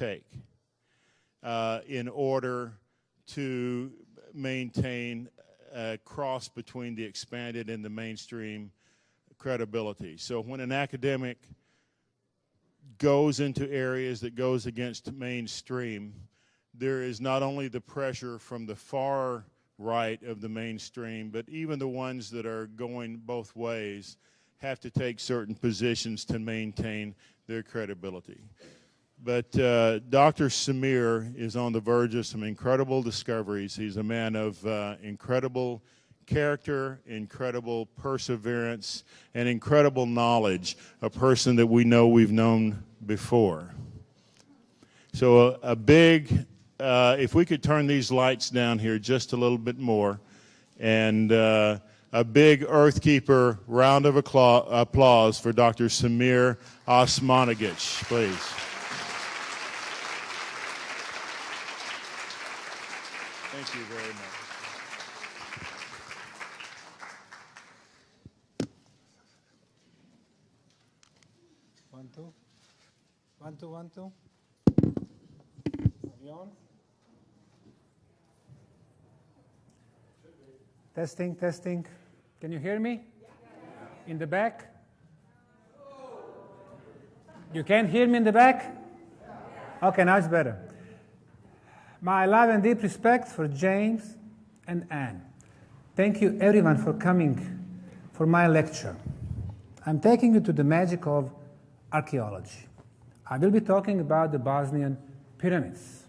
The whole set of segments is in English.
take in order to maintain a cross between the expanded and the mainstream credibility. So when an academic goes into areas that goes against mainstream, there is not only the pressure from the far right of the mainstream, but even the ones that are going both ways have to take certain positions to maintain their credibility. But Dr. Samir is on the verge of some incredible discoveries. He's a man of incredible character, incredible perseverance, and incredible knowledge, a person that we know we've known before. So a big, if we could turn these lights down here just a little bit more, and a big Earthkeeper round of applause for Dr. Samir Osmanagich, please. Thank you very much. One, two. 1, 2, 1, 2. Are we on? Testing, testing. Can you hear me? In the back? You can't hear me in the back? Okay, now it's better. My love and deep respect for James and Anne. Thank you everyone for coming for my lecture. I'm taking you to the magic of archaeology. I will be talking about the Bosnian pyramids.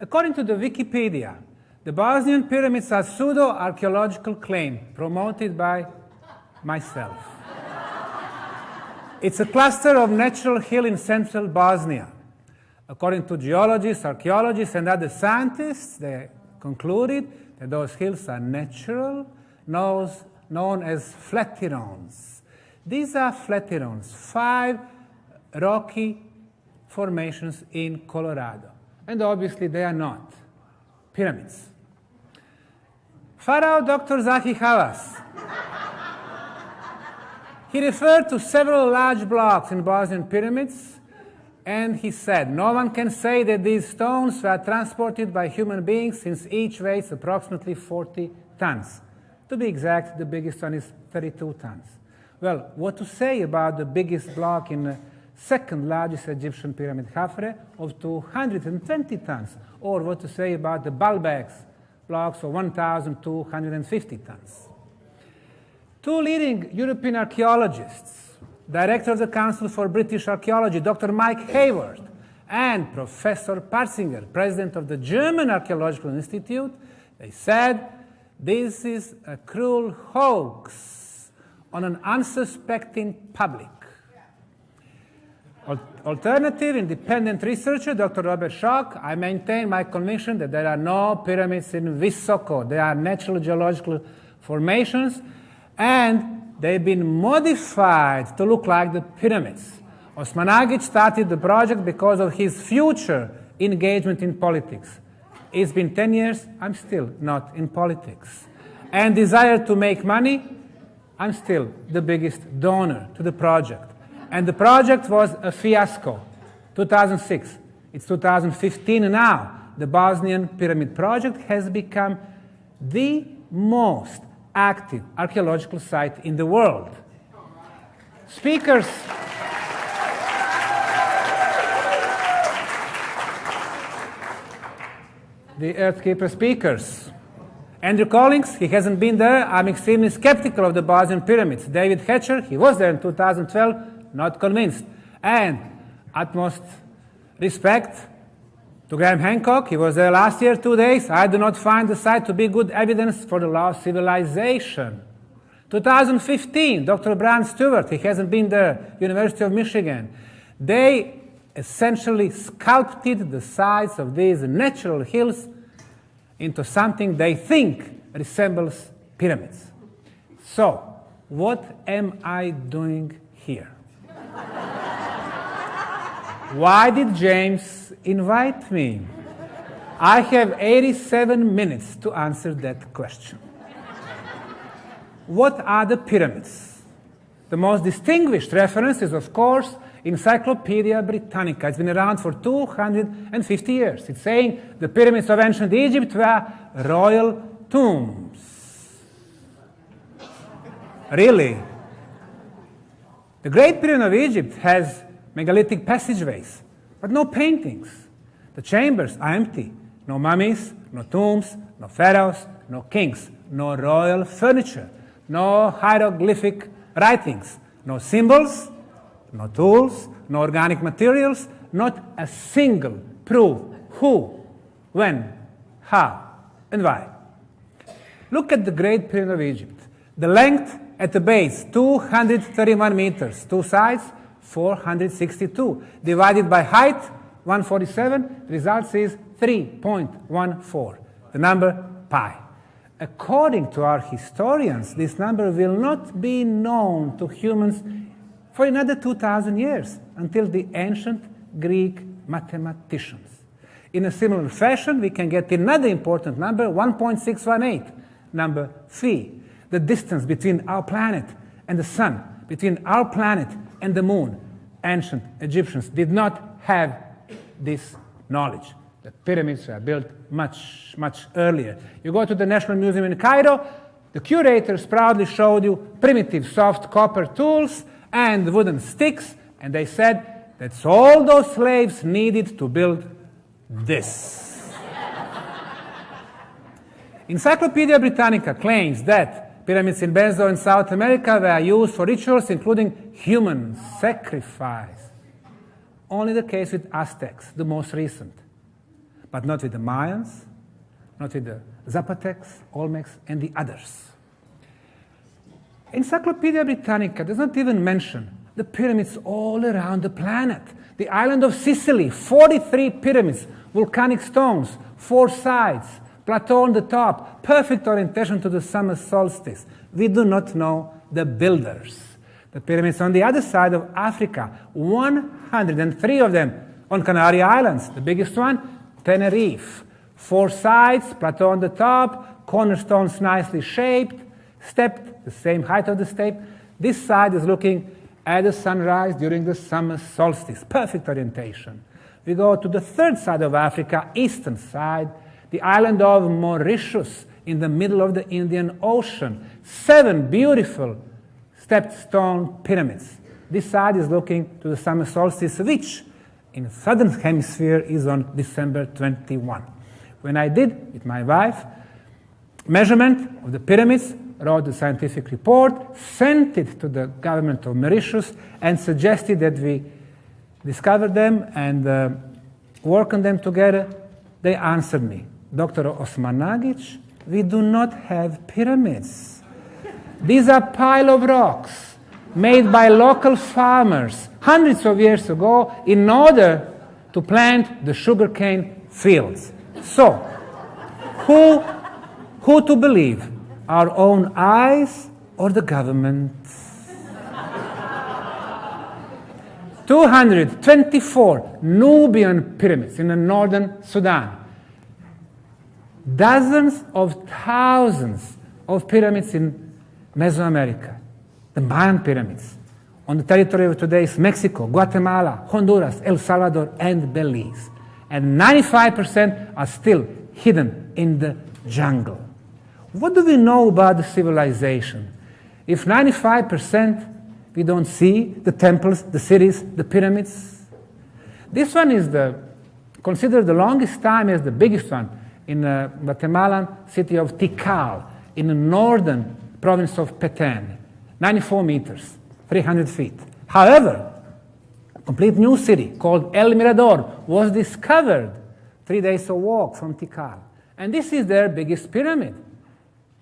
According to the Wikipedia, the Bosnian pyramids are pseudo-archaeological claim promoted by myself. It's a cluster of natural hill in central Bosnia. According to geologists, archaeologists, and other scientists, they concluded that those hills are natural, known as flatirons. These are flatirons, 5 rocky formations in Colorado. And obviously they are not pyramids. Pharaoh Dr. Zahi Hawass. He referred to several large blocks in Bosnian pyramids, and he said, no one can say that these stones were transported by human beings since each weighs approximately 40 tons. To be exact, the biggest one is 32 tons. Well, what to say about the biggest block in the second largest Egyptian pyramid, Khafre, of 220 tons? Or what to say about the Baalbek's blocks of 1,250 tons? 2 leading European archaeologists, Director of the Council for British Archaeology, Dr. Mike Hayward, and Professor Parzinger, President of the German Archaeological Institute, they said, this is a cruel hoax on an unsuspecting public. Alternative independent researcher, Dr. Robert Schock, I maintain my conviction that there are no pyramids in Visoko. They are natural geological formations, and they've been modified to look like the pyramids. Osmanagic started the project because of his future engagement in politics. It's been 10 years, I'm still not in politics. And desire to make money, I'm still the biggest donor to the project. And the project was a fiasco. 2006, it's 2015 now. The Bosnian Pyramid Project has become the most active archaeological site in the world. Speakers. The Earthkeeper speakers. Andrew Collins, he hasn't been there. I'm extremely skeptical of the Bosnian pyramids. David Hatcher, he was there in 2012, not convinced. And utmost respect to Graham Hancock, he was there last year, 2 days. I do not find the site to be good evidence for the lost civilization. 2015, Dr. Brian Stewart, he hasn't been there, University of Michigan. They essentially sculpted the sides of these natural hills into something they think resembles pyramids. So, what am I doing here? Why did James invite me? I have 87 minutes to answer that question. What are the pyramids? The most distinguished reference is, of course, Encyclopedia Britannica. It's been around for 250 years. It's saying the pyramids of ancient Egypt were royal tombs. Really? The Great Pyramid of Egypt has megalithic passageways, but no paintings. The chambers are empty. No mummies, no tombs, no pharaohs, no kings, no royal furniture, no hieroglyphic writings, no symbols, no tools, no organic materials, not a single proof who, when, how, and why. Look at the Great Pyramid of Egypt. The length at the base, 231 meters. Two sides, 462. Divided by height, 147. The result is 3.14. The number pi. According to our historians, this number will not be known to humans for another 2,000 years, until the ancient Greek mathematicians. In a similar fashion, we can get another important number, 1.618, number phi, the distance between our planet and the sun, between our planet and the moon. Ancient Egyptians did not have this knowledge. The pyramids were built much, much earlier. You go to the National Museum in Cairo, the curators proudly showed you primitive soft copper tools and wooden sticks, and they said that's all those slaves needed to build this. Encyclopedia Britannica claims that pyramids in Benzo in South America were used for rituals including human sacrifice. Only the case with Aztecs, the most recent. But not with the Mayans, not with the Zapotecs, Olmecs, and the others. Encyclopedia Britannica does not even mention the pyramids all around the planet. The island of Sicily, 43 pyramids, volcanic stones, 4 sides, plateau on the top, perfect orientation to the summer solstice. We do not know the builders. The pyramids on the other side of Africa, 103 of them on Canary Islands. The biggest one, Tenerife. 4 sides, plateau on the top, cornerstones nicely shaped, stepped, the same height of the step. This side is looking at the sunrise during the summer solstice. Perfect orientation. We go to the third side of Africa, eastern side, the island of Mauritius in the middle of the Indian Ocean. 7 beautiful stepped stone pyramids. This side is looking to the summer solstice, which in the southern hemisphere is on December 21. When I did, with my wife, measurement of the pyramids, wrote the scientific report, sent it to the government of Mauritius, and suggested that we discover them and work on them together, they answered me, Dr. Osmanagic, we do not have pyramids. These are pile of rocks made by local farmers hundreds of years ago in order to plant the sugarcane fields. So, who to believe? Our own eyes or the government? 224 Nubian pyramids in the northern Sudan. Dozens of thousands of pyramids in Mesoamerica. The Mayan pyramids on the territory of today's Mexico, Guatemala, Honduras, El Salvador, and Belize. And 95% are still hidden in the jungle. What do we know about the civilization? If 95% we don't see the temples, the cities, the pyramids. This one is considered the longest time as the biggest one in the Guatemalan city of Tikal, in the northern province of Petén, 94 meters, 300 feet. However, a complete new city called El Mirador was discovered 3 days of walk from Tikal. And this is their biggest pyramid,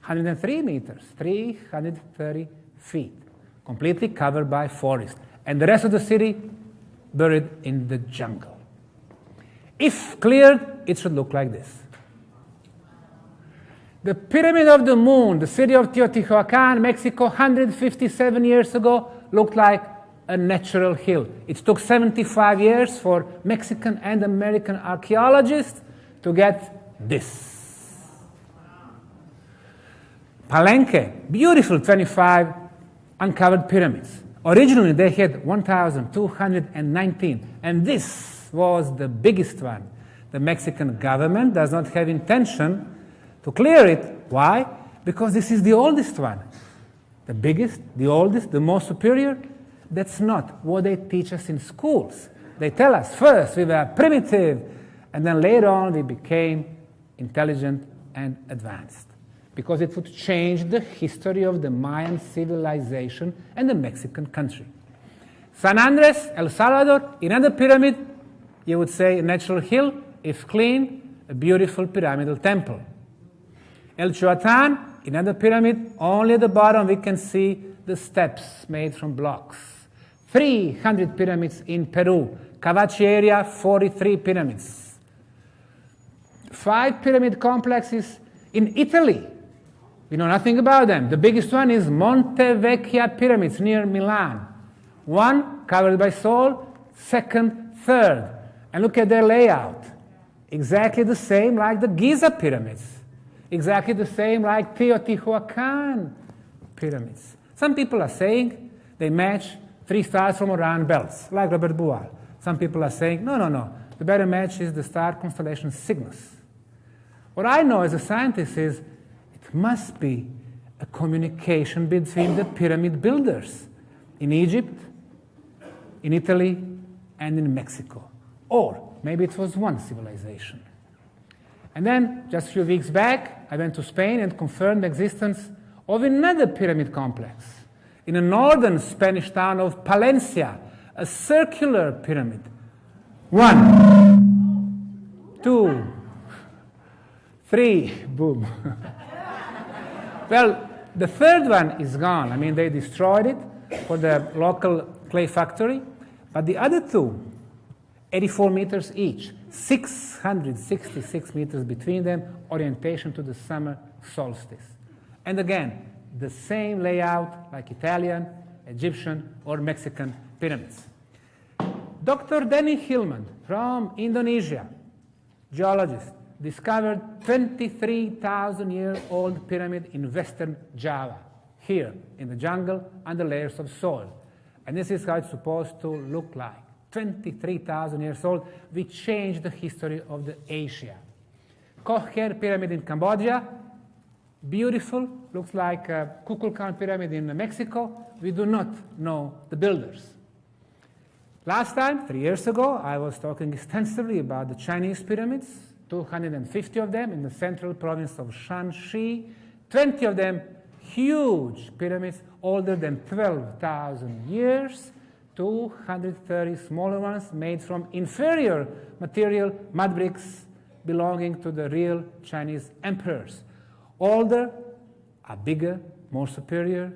103 meters, 330 feet, completely covered by forest. And the rest of the city buried in the jungle. If cleared, it should look like this. The Pyramid of the Moon, the city of Teotihuacan, Mexico, 157 years ago, looked like a natural hill. It took 75 years for Mexican and American archaeologists to get this. Palenque, beautiful 25 uncovered pyramids. Originally, they had 1,219, and this was the biggest one. The Mexican government does not have intention to clear it. Why? Because this is the oldest one. The biggest, the oldest, the most superior. That's not what they teach us in schools. They tell us first we were primitive, and then later on we became intelligent and advanced. Because it would change the history of the Mayan civilization and the Mexican country. San Andres, El Salvador, another pyramid, you would say a natural hill, if clean, a beautiful pyramidal temple. El Chuatan, another pyramid, only at the bottom we can see the steps made from blocks. 300 pyramids in Peru. Cavachi area, 43 pyramids. 5 pyramid complexes in Italy. We know nothing about them. The biggest one is Monte Vecchia pyramids near Milan. One covered by soil, second, third. And look at their layout. Exactly the same like the Giza pyramids. Exactly the same like Teotihuacan pyramids. Some people are saying they match 3 stars from Orion belts, like Robert Boal. Some people are saying, no. The better match is the star constellation Cygnus. What I know as a scientist is must be a communication between the pyramid builders in Egypt, in Italy, and in Mexico. Or maybe it was one civilization. And then, just a few weeks back, I went to Spain and confirmed the existence of another pyramid complex in a northern Spanish town of Palencia, a circular pyramid. 1, 2, 3, boom. Well, the third one is gone. I mean, they destroyed it for the local clay factory. But the other 2, 84 meters each, 666 meters between them, orientation to the summer solstice. And again, the same layout like Italian, Egyptian, or Mexican pyramids. Dr. Denny Hillman from Indonesia, geologist, discovered 23,000-year-old pyramid in western Java, here in the jungle under layers of soil. And this is how it's supposed to look like. 23,000 years old. We changed the history of the Asia. Kocher pyramid in Cambodia, beautiful, looks like a Kukulkan pyramid in Mexico. We do not know the builders. Last time, 3 years ago, I was talking extensively about the Chinese pyramids, 250 of them in the central province of Shanxi, 20 of them huge pyramids older than 12,000 years, 230 smaller ones made from inferior material, mud bricks belonging to the real Chinese emperors. Older are bigger, more superior,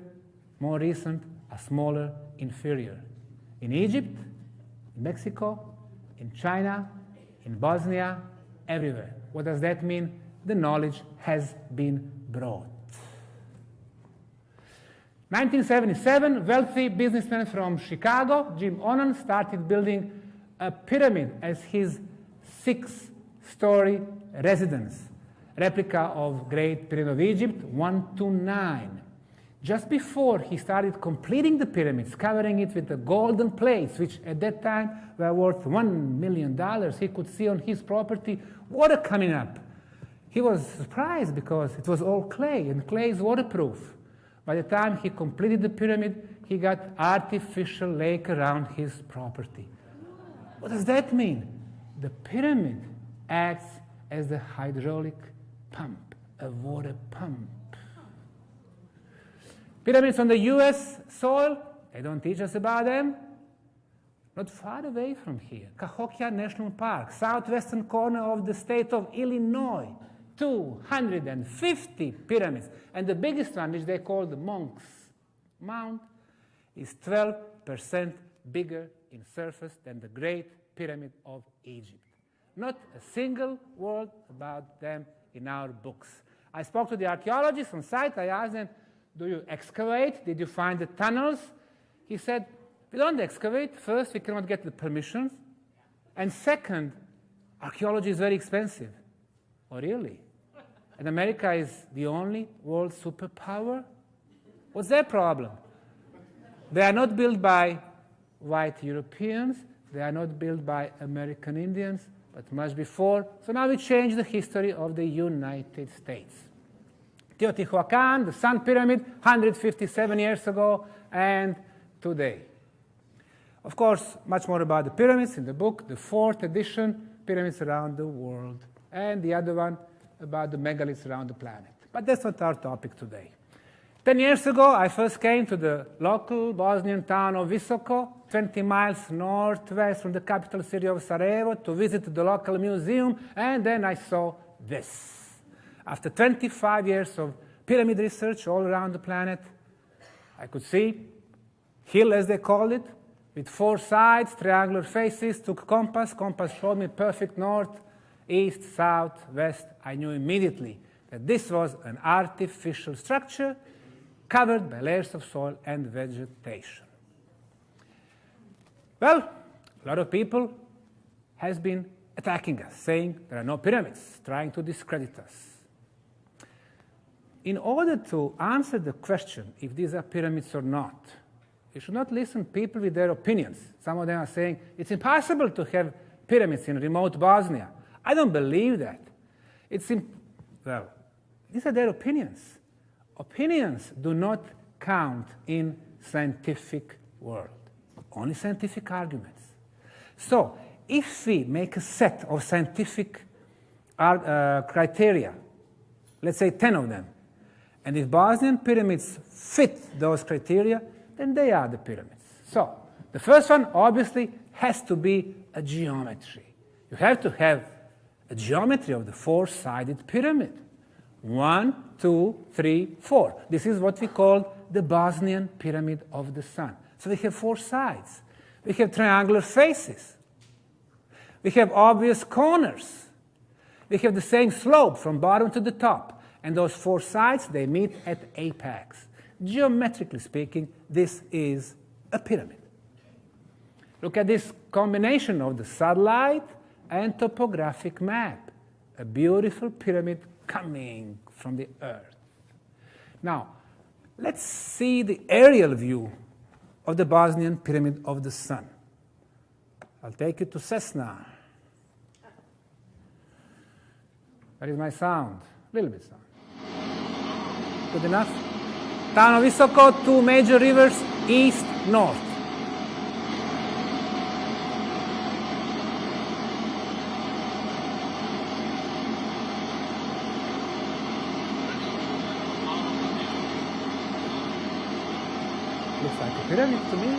more recent are smaller, inferior. In Egypt, in Mexico, in China, in Bosnia, everywhere. What does that mean? The knowledge has been brought. 1977, wealthy businessman from Chicago, Jim Onan, started building a pyramid as his 6-story residence, replica of Great Pyramid of Egypt, 1 to 9. Just before he started completing the pyramids, covering it with the golden plates, which at that time were worth $1 million, he could see on his property water coming up. He was surprised because it was all clay, and clay is waterproof. By the time he completed the pyramid, he got artificial lake around his property. What does that mean? The pyramid acts as the hydraulic pump, a water pump. Pyramids on the US soil, they don't teach us about them. Not far away from here, Cahokia National Park, southwestern corner of the state of Illinois. 250 pyramids. And the biggest one, which they call the Monk's Mount, is 12% bigger in surface than the Great Pyramid of Egypt. Not a single word about them in our books. I spoke to the archaeologists on site. I asked them, do you excavate? Did you find the tunnels? He said, we don't excavate. First, we cannot get the permissions. And second, archaeology is very expensive. Oh, really? And America is the only world superpower? What's their problem? They are not built by white Europeans. They are not built by American Indians, but much before. So now we change the history of the United States. Teotihuacan, the Sun Pyramid, 157 years ago, and today. Of course, much more about the pyramids in the book, the 4th edition, Pyramids Around the World, and the other one about the megaliths around the planet. But that's not our topic today. 10 years ago, I first came to the local Bosnian town of Visoko, 20 miles northwest from the capital city of Sarajevo, to visit the local museum, and then I saw this. After 25 years of pyramid research all around the planet, I could see hill, as they called it, with 4 sides, triangular faces, took compass. Compass showed me perfect north, east, south, west. I knew immediately that this was an artificial structure covered by layers of soil and vegetation. Well, a lot of people has been attacking us, saying there are no pyramids, trying to discredit us. In order to answer the question if these are pyramids or not, you should not listen to people with their opinions. Some of them are saying it's impossible to have pyramids in remote Bosnia. I don't believe that. Well, these are their opinions. Opinions do not count in scientific world, only scientific arguments. So if we make a set of scientific criteria, let's say 10 of them, and if Bosnian pyramids fit those criteria, then they are the pyramids. So the first one obviously has to be a geometry. You have to have a geometry of the 4-sided pyramid. 1, 2, 3, 4. This is what we call the Bosnian Pyramid of the Sun. So we have 4 sides. We have triangular faces. We have obvious corners. We have the same slope from bottom to the top. And those 4 sides, they meet at apex. Geometrically speaking, this is a pyramid. Look at this combination of the satellite and topographic map. A beautiful pyramid coming from the Earth. Now, let's see the aerial view of the Bosnian Pyramid of the Sun. I'll take you to Cessna. Where is my sound? A little bit sound. Good enough? Town of Visoko, 2 major rivers, east, north. Looks like a pyramid to me.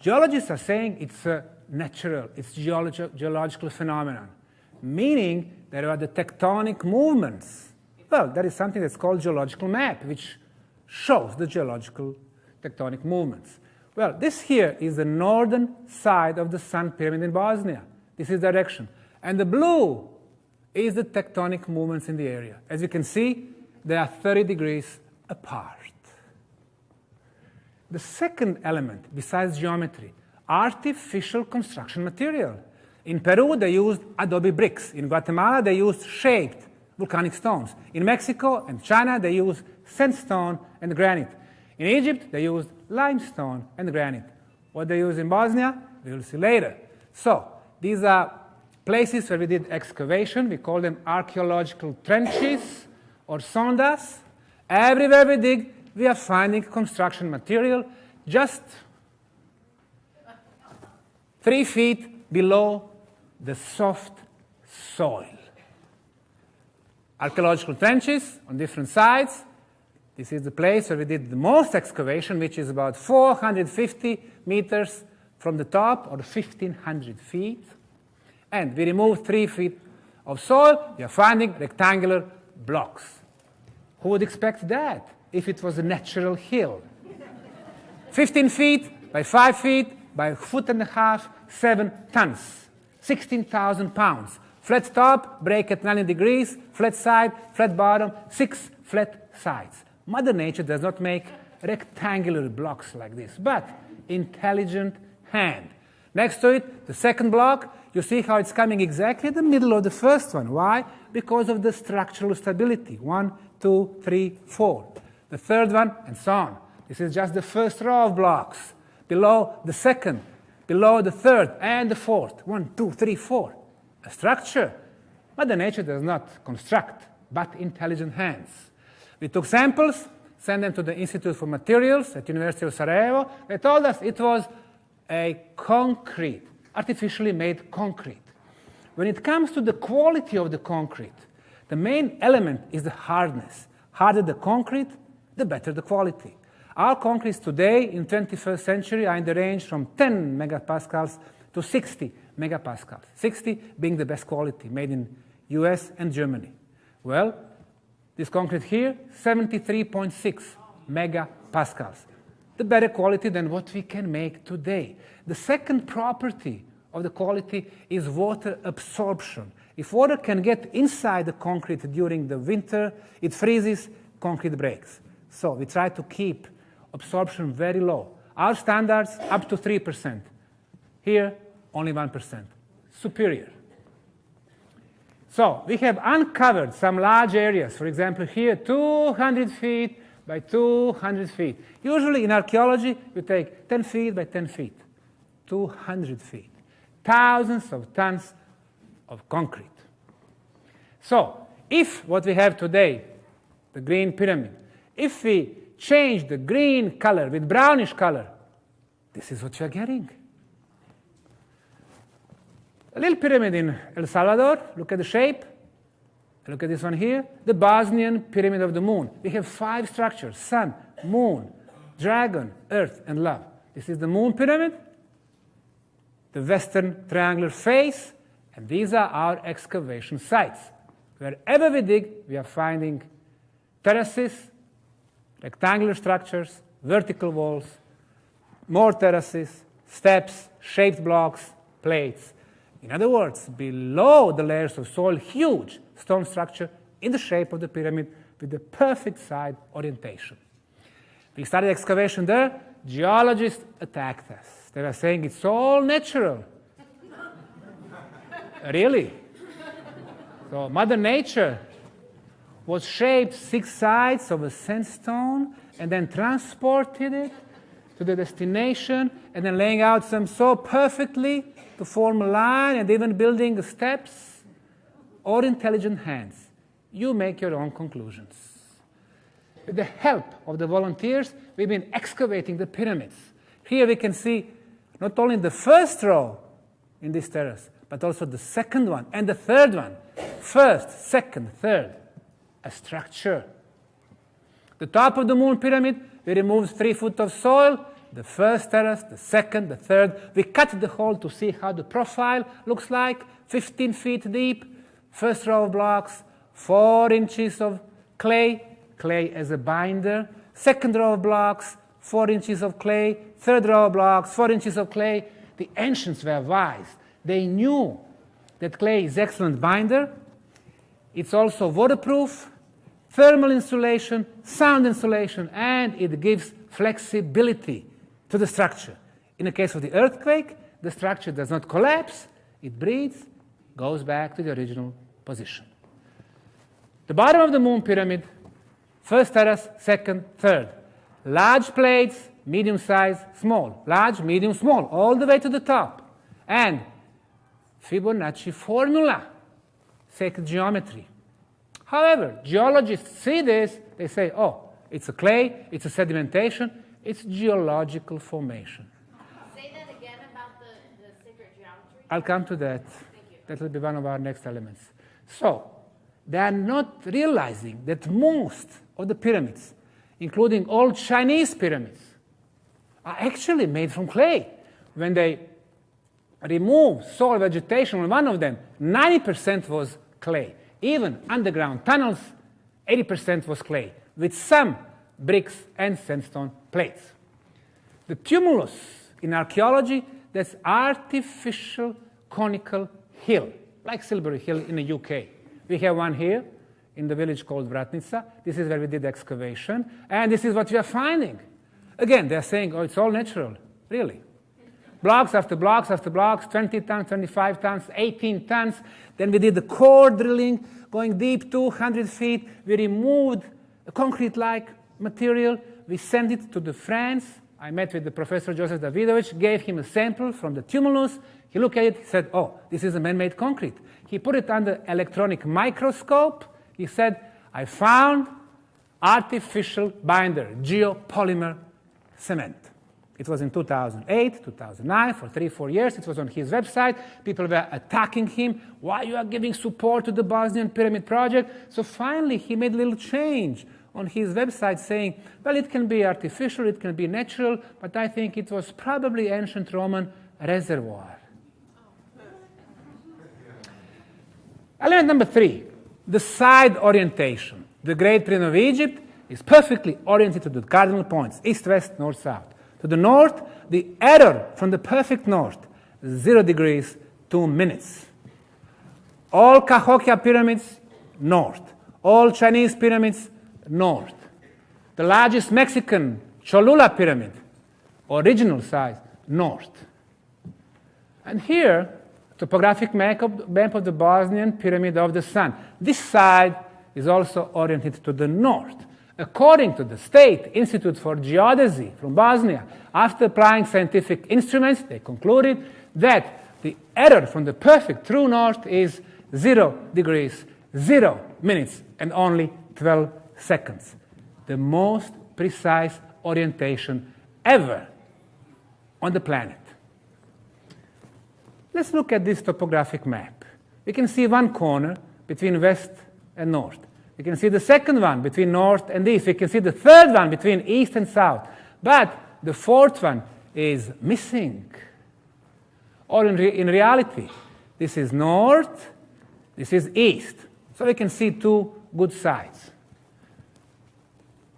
Geologists are saying it's a natural, it's geological phenomenon, meaning there are the tectonic movements. Well, there is something that's called geological map, which shows the geological tectonic movements. Well, this here is the northern side of the Sun Pyramid in Bosnia. This is direction. And the blue is the tectonic movements in the area. As you can see, they are 30 degrees apart. The second element, besides geometry, artificial construction material. In Peru, they used adobe bricks. In Guatemala, they used shaped volcanic stones. In Mexico and China, they used sandstone and granite. In Egypt, they used limestone and granite. What they use in Bosnia, we will see later. So these are places where we did excavation. We call them archaeological trenches or sondas. Everywhere we dig, we are finding construction material just 3 feet below the soft soil. Archaeological trenches on different sides. This is the place where we did the most excavation, which is about 450 meters from the top, or 1,500 feet. And we removed 3 feet of soil. We are finding rectangular blocks. Who would expect that if it was a natural hill? 15 feet by 5 feet by 1.5 feet, 7 tons, 16,000 pounds. Flat top, break at 90 degrees, flat side, flat bottom, 6 flat sides. Mother Nature does not make rectangular blocks like this, but intelligent hand. Next to it, the second block, you see how it's coming exactly in the middle of the first one. Why? Because of the structural stability. 1, 2, 3, 4. The third one, and so on. This is just the first row of blocks. Below the second, below the third, and the fourth. 1, 2, 3, 4. A structure. Mother Nature does not construct, but intelligent hands. We took samples, sent them to the Institute for Materials at University of Sarajevo. They told us it was a concrete, artificially made concrete. When it comes to the quality of the concrete, the main element is the hardness. Harder the concrete, the better the quality. Our concretes today in 21st century are in the range from 10 megapascals to 60 megapascals. 60 being the best quality, made in US and Germany. Well, this concrete here, 73.6 megapascals. The better quality than what we can make today. The second property of the quality is water absorption. If water can get inside the concrete during the winter, it freezes, concrete breaks. So we try to keep absorption very low. Our standards up to 3%. Here, only 1%. Superior. So we have uncovered some large areas. For example, here, 200 feet by 200 feet. Usually in archaeology, you take 10 feet by 10 feet. 200 feet. Thousands of tons of concrete. So if what we have today, the green pyramid, if we change the green color with brownish color, this is what you are getting. A little pyramid in El Salvador, look at the shape. Look at this one here, the Bosnian Pyramid of the Moon. We have 5 structures: sun, moon, dragon, earth, and love. This is the moon pyramid, the western triangular face, and these are our excavation sites. Wherever we dig, we are finding terraces, rectangular structures, vertical walls, more terraces, steps, shaped blocks, plates. In other words, below the layers of soil, huge stone structure in the shape of the pyramid with the perfect side orientation. We started excavation there. Geologists attacked us. They were saying it's all natural. Really? So Mother Nature was shaped 6 sides of a sandstone and then transported it to the destination and then laying out them so perfectly to form a line and even building the steps, or intelligent hands. You make your own conclusions. With the help of the volunteers, we've been excavating the pyramids. Here we can see not only the first row in this terrace, but also the second one and the third one. First, second, third, a structure. The top of the moon pyramid, we removed 3 foot of soil. The first terrace, the second, the third. We cut the hole to see how the profile looks like, 15 feet deep. First row of blocks, 4 inches of clay as a binder. Second row of blocks, 4 inches of clay. Third row of blocks, 4 inches of clay. The ancients were wise. They knew that clay is excellent binder. It's also waterproof, thermal insulation, sound insulation, and it gives flexibility to the structure. In the case of the earthquake, the structure does not collapse. It breathes, goes back to the original position. The bottom of the moon pyramid, first terrace, second, third. Large plates, medium size, small. Large, medium, small, all the way to the top. And Fibonacci formula, sacred geometry. However, geologists see this, they say, oh, it's a clay, it's a sedimentation, it's geological formation. Say that again about the sacred geometry. I'll come to that. Thank you. That will be one of our next elements. So, they are not realizing that most of the pyramids, including old Chinese pyramids, are actually made from clay. When they remove soil vegetation on one of them, 90% was clay. Even underground tunnels, 80% was clay, with some bricks and sandstone plates. The tumulus in archaeology, that's artificial conical hill, like Silbury Hill in the UK. We have one here in the village called Vratnica. This is where we did excavation, and this is what we are finding. Again, they're saying, oh, it's all natural. Really. Blocks after blocks after blocks, 20 tons, 25 tons, 18 tons. Then we did the core drilling, going deep 200 feet. We removed a concrete-like material. We sent it to France. I met with the Professor Joseph Davidovich, gave him a sample from the tumulus. He looked at it, he said, oh, this is a man-made concrete. He put it under electronic microscope. He said, I found artificial binder, geopolymer cement. It was in 2008, 2009, for 3-4 years. It was on his website. People were attacking him. Why you are giving support to the Bosnian Pyramid project? So finally, he made a little change on his website saying, well, it can be artificial, it can be natural, but I think it was probably ancient Roman reservoir. Element number 3, the side orientation. The Great Pyramid of Egypt is perfectly oriented to the cardinal points, east, west, north, south. To the north, the error from the perfect north, 0 degrees, 2 minutes. All Cahokia pyramids, north. All Chinese pyramids, north. The largest Mexican Cholula pyramid, original size, north. And here, topographic map of the Bosnian Pyramid of the Sun. This side is also oriented to the north. According to the State Institute for Geodesy from Bosnia, after applying scientific instruments, they concluded that the error from the perfect true north is 0 degrees, 0 minutes, and only 12 seconds. The most precise orientation ever on the planet. Let's look at this topographic map. We can see one corner between west and north. We can see the second one between north and east. We can see the third one between east and south. But the fourth one is missing. Or in reality, this is north, this is east. So we can see two good sides.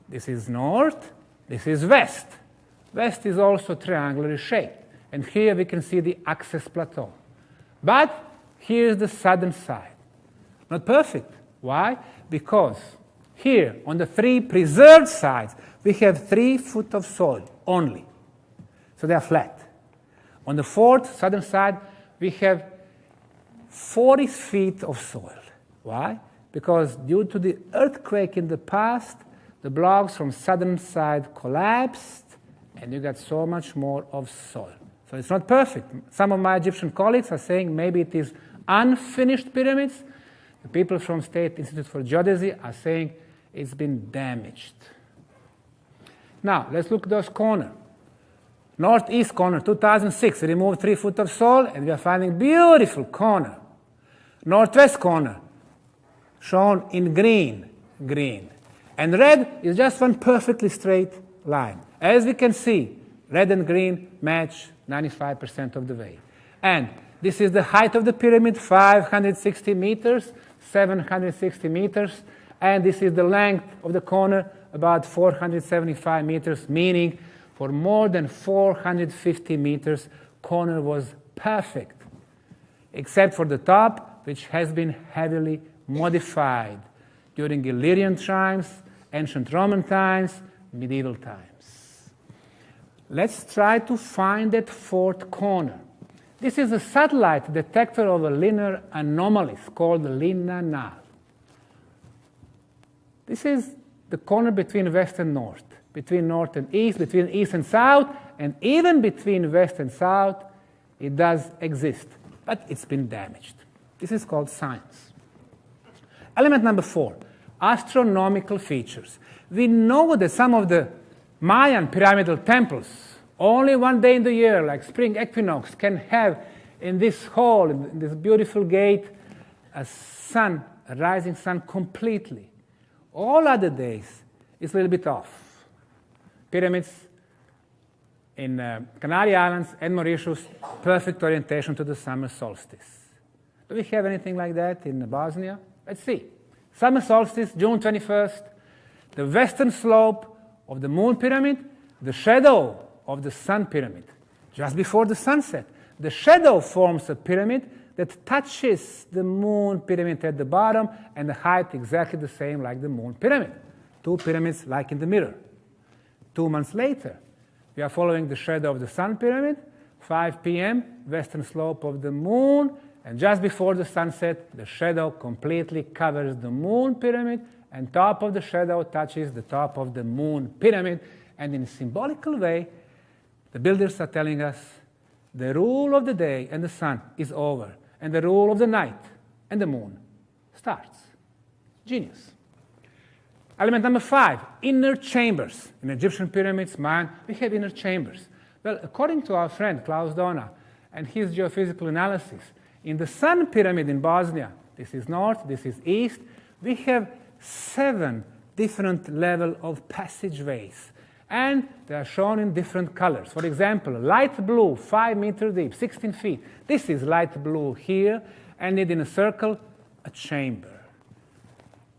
This is north, this is west. West is also triangular shaped. And here we can see the access plateau. But here's the southern side. Not perfect. Why? Because here, on the 3 preserved sides, we have 3 foot of soil only. So they are flat. On the 4th southern side, we have 40 feet of soil. Why? Because due to the earthquake in the past, the blocks from southern side collapsed, and you got so much more of soil. So it's not perfect. Some of my Egyptian colleagues are saying maybe it is unfinished pyramids. The people from State Institute for Geodesy are saying it's been damaged. Now, let's look at those corners. Northeast corner, 2006, we removed 3 foot of soil, and we are finding beautiful corner. Northwest corner, shown in green. And red is just one perfectly straight line. As we can see, red and green match 95% of the way. And this is the height of the pyramid, 560 meters, 760 meters. And this is the length of the corner, about 475 meters, meaning for more than 450 meters, corner was perfect, except for the top, which has been heavily modified during Illyrian times, ancient Roman times, medieval times. Let's try to find that 4th corner. This is a satellite detector of a linear anomalies called Lina Null. This is the corner between west and north, between north and east, between east and south, and even between west and south, it does exist, but it's been damaged. This is called science. Element number 4, astronomical features. We know that some of the Mayan pyramidal temples, only one day in the year, like spring equinox, can have in this hall, in this beautiful gate, a sun, a rising sun completely. All other days, it's a little bit off. Pyramids in Canary Islands and Mauritius, perfect orientation to the summer solstice. Do we have anything like that in Bosnia? Let's see. Summer solstice, June 21st, the western slope of the moon pyramid, the shadow of the sun pyramid. Just before the sunset, the shadow forms a pyramid that touches the moon pyramid at the bottom, and the height exactly the same like the moon pyramid. 2 pyramids like in the mirror. 2 months later, we are following the shadow of the sun pyramid, 5 p.m., western slope of the moon, and just before the sunset, the shadow completely covers the moon pyramid and top of the shadow touches the top of the moon pyramid. And in a symbolical way, the builders are telling us the rule of the day and the sun is over, and the rule of the night and the moon starts. Genius. Element number 5, inner chambers. In Egyptian pyramids, Mayan, we have inner chambers. Well, according to our friend Klaus Dona and his geophysical analysis, in the Sun pyramid in Bosnia, this is north, this is east, we have 7 different levels of passageways. And they are shown in different colors. For example, light blue, 5 meters deep, 16 feet. This is light blue here, and in a circle, a chamber.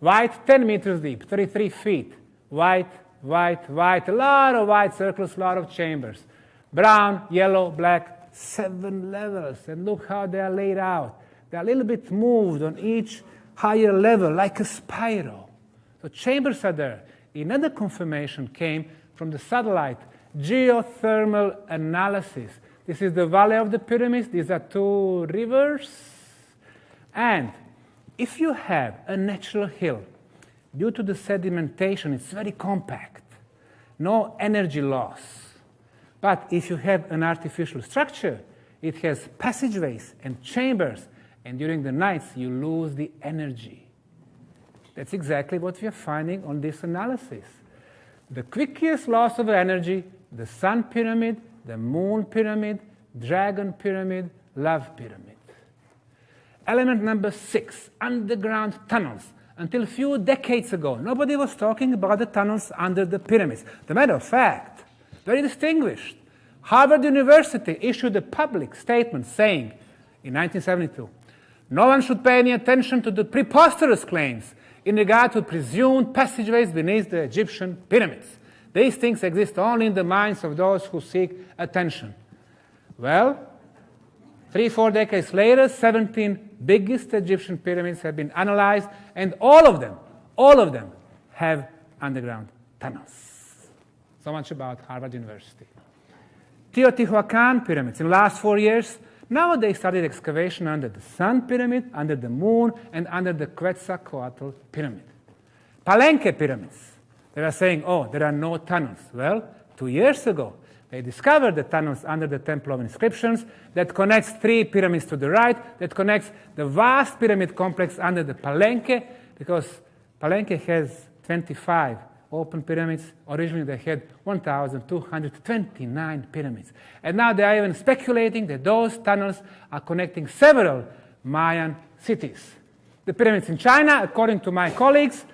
White, 10 meters deep, 33 feet. White, white, white, a lot of white circles, a lot of chambers. Brown, yellow, black, 7 levels. And look how they are laid out. They are a little bit moved on each higher level, like a spiral. So chambers are there. Another confirmation came from the satellite geothermal analysis. This is the valley of the pyramids. These are 2 rivers. And if you have a natural hill, due to the sedimentation, it's very compact. No energy loss. But if you have an artificial structure, it has passageways and chambers, and during the nights you lose the energy. That's exactly what we are finding on this analysis. The quickest loss of energy, the Sun pyramid, the Moon pyramid, Dragon pyramid, Love pyramid. Element number 6, underground tunnels. Until a few decades ago, nobody was talking about the tunnels under the pyramids. As a matter of fact, very distinguished, Harvard University issued a public statement saying, in 1972, no one should pay any attention to the preposterous claims in regard to presumed passageways beneath the Egyptian pyramids. These things exist only in the minds of those who seek attention. Well, 3-4 decades later, 17 biggest Egyptian pyramids have been analyzed, and all of them have underground tunnels. So much about Harvard University. Teotihuacan pyramids. In the last 4 years, now they started excavation under the Sun pyramid, under the Moon, and under the Quetzalcoatl pyramid. Palenque pyramids. They are saying, oh, there are no tunnels. Well, 2 years ago, they discovered the tunnels under the Temple of Inscriptions that connects 3 pyramids to the right, that connects the vast pyramid complex under the Palenque, because Palenque has 25 open pyramids. Originally, they had 1,229 pyramids. And now they are even speculating that those tunnels are connecting several Mayan cities. The pyramids in China, according to my colleagues,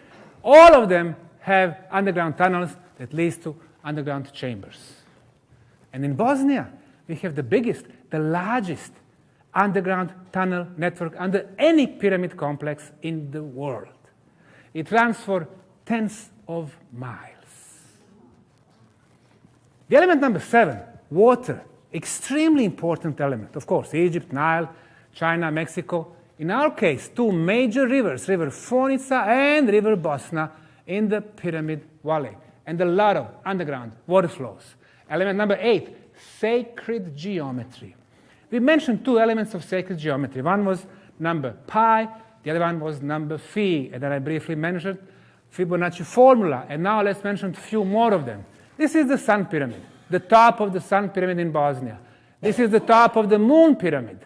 all of them have underground tunnels that lead to underground chambers. And in Bosnia, we have the biggest, the largest underground tunnel network under any pyramid complex in the world. It runs for tens of miles. The element number 7, water. Extremely important element. Of course, Egypt, Nile, China, Mexico. In our case, 2 major rivers, River Fonica and River Bosna, in the Pyramid Valley, and a lot of underground water flows. Element number 8, sacred geometry. We mentioned 2 elements of sacred geometry. One was number pi, the other one was number phi, and then I briefly mentioned Fibonacci formula, and now let's mention a few more of them. This is the Sun pyramid, the top of the Sun pyramid in Bosnia. This is the top of the Moon pyramid,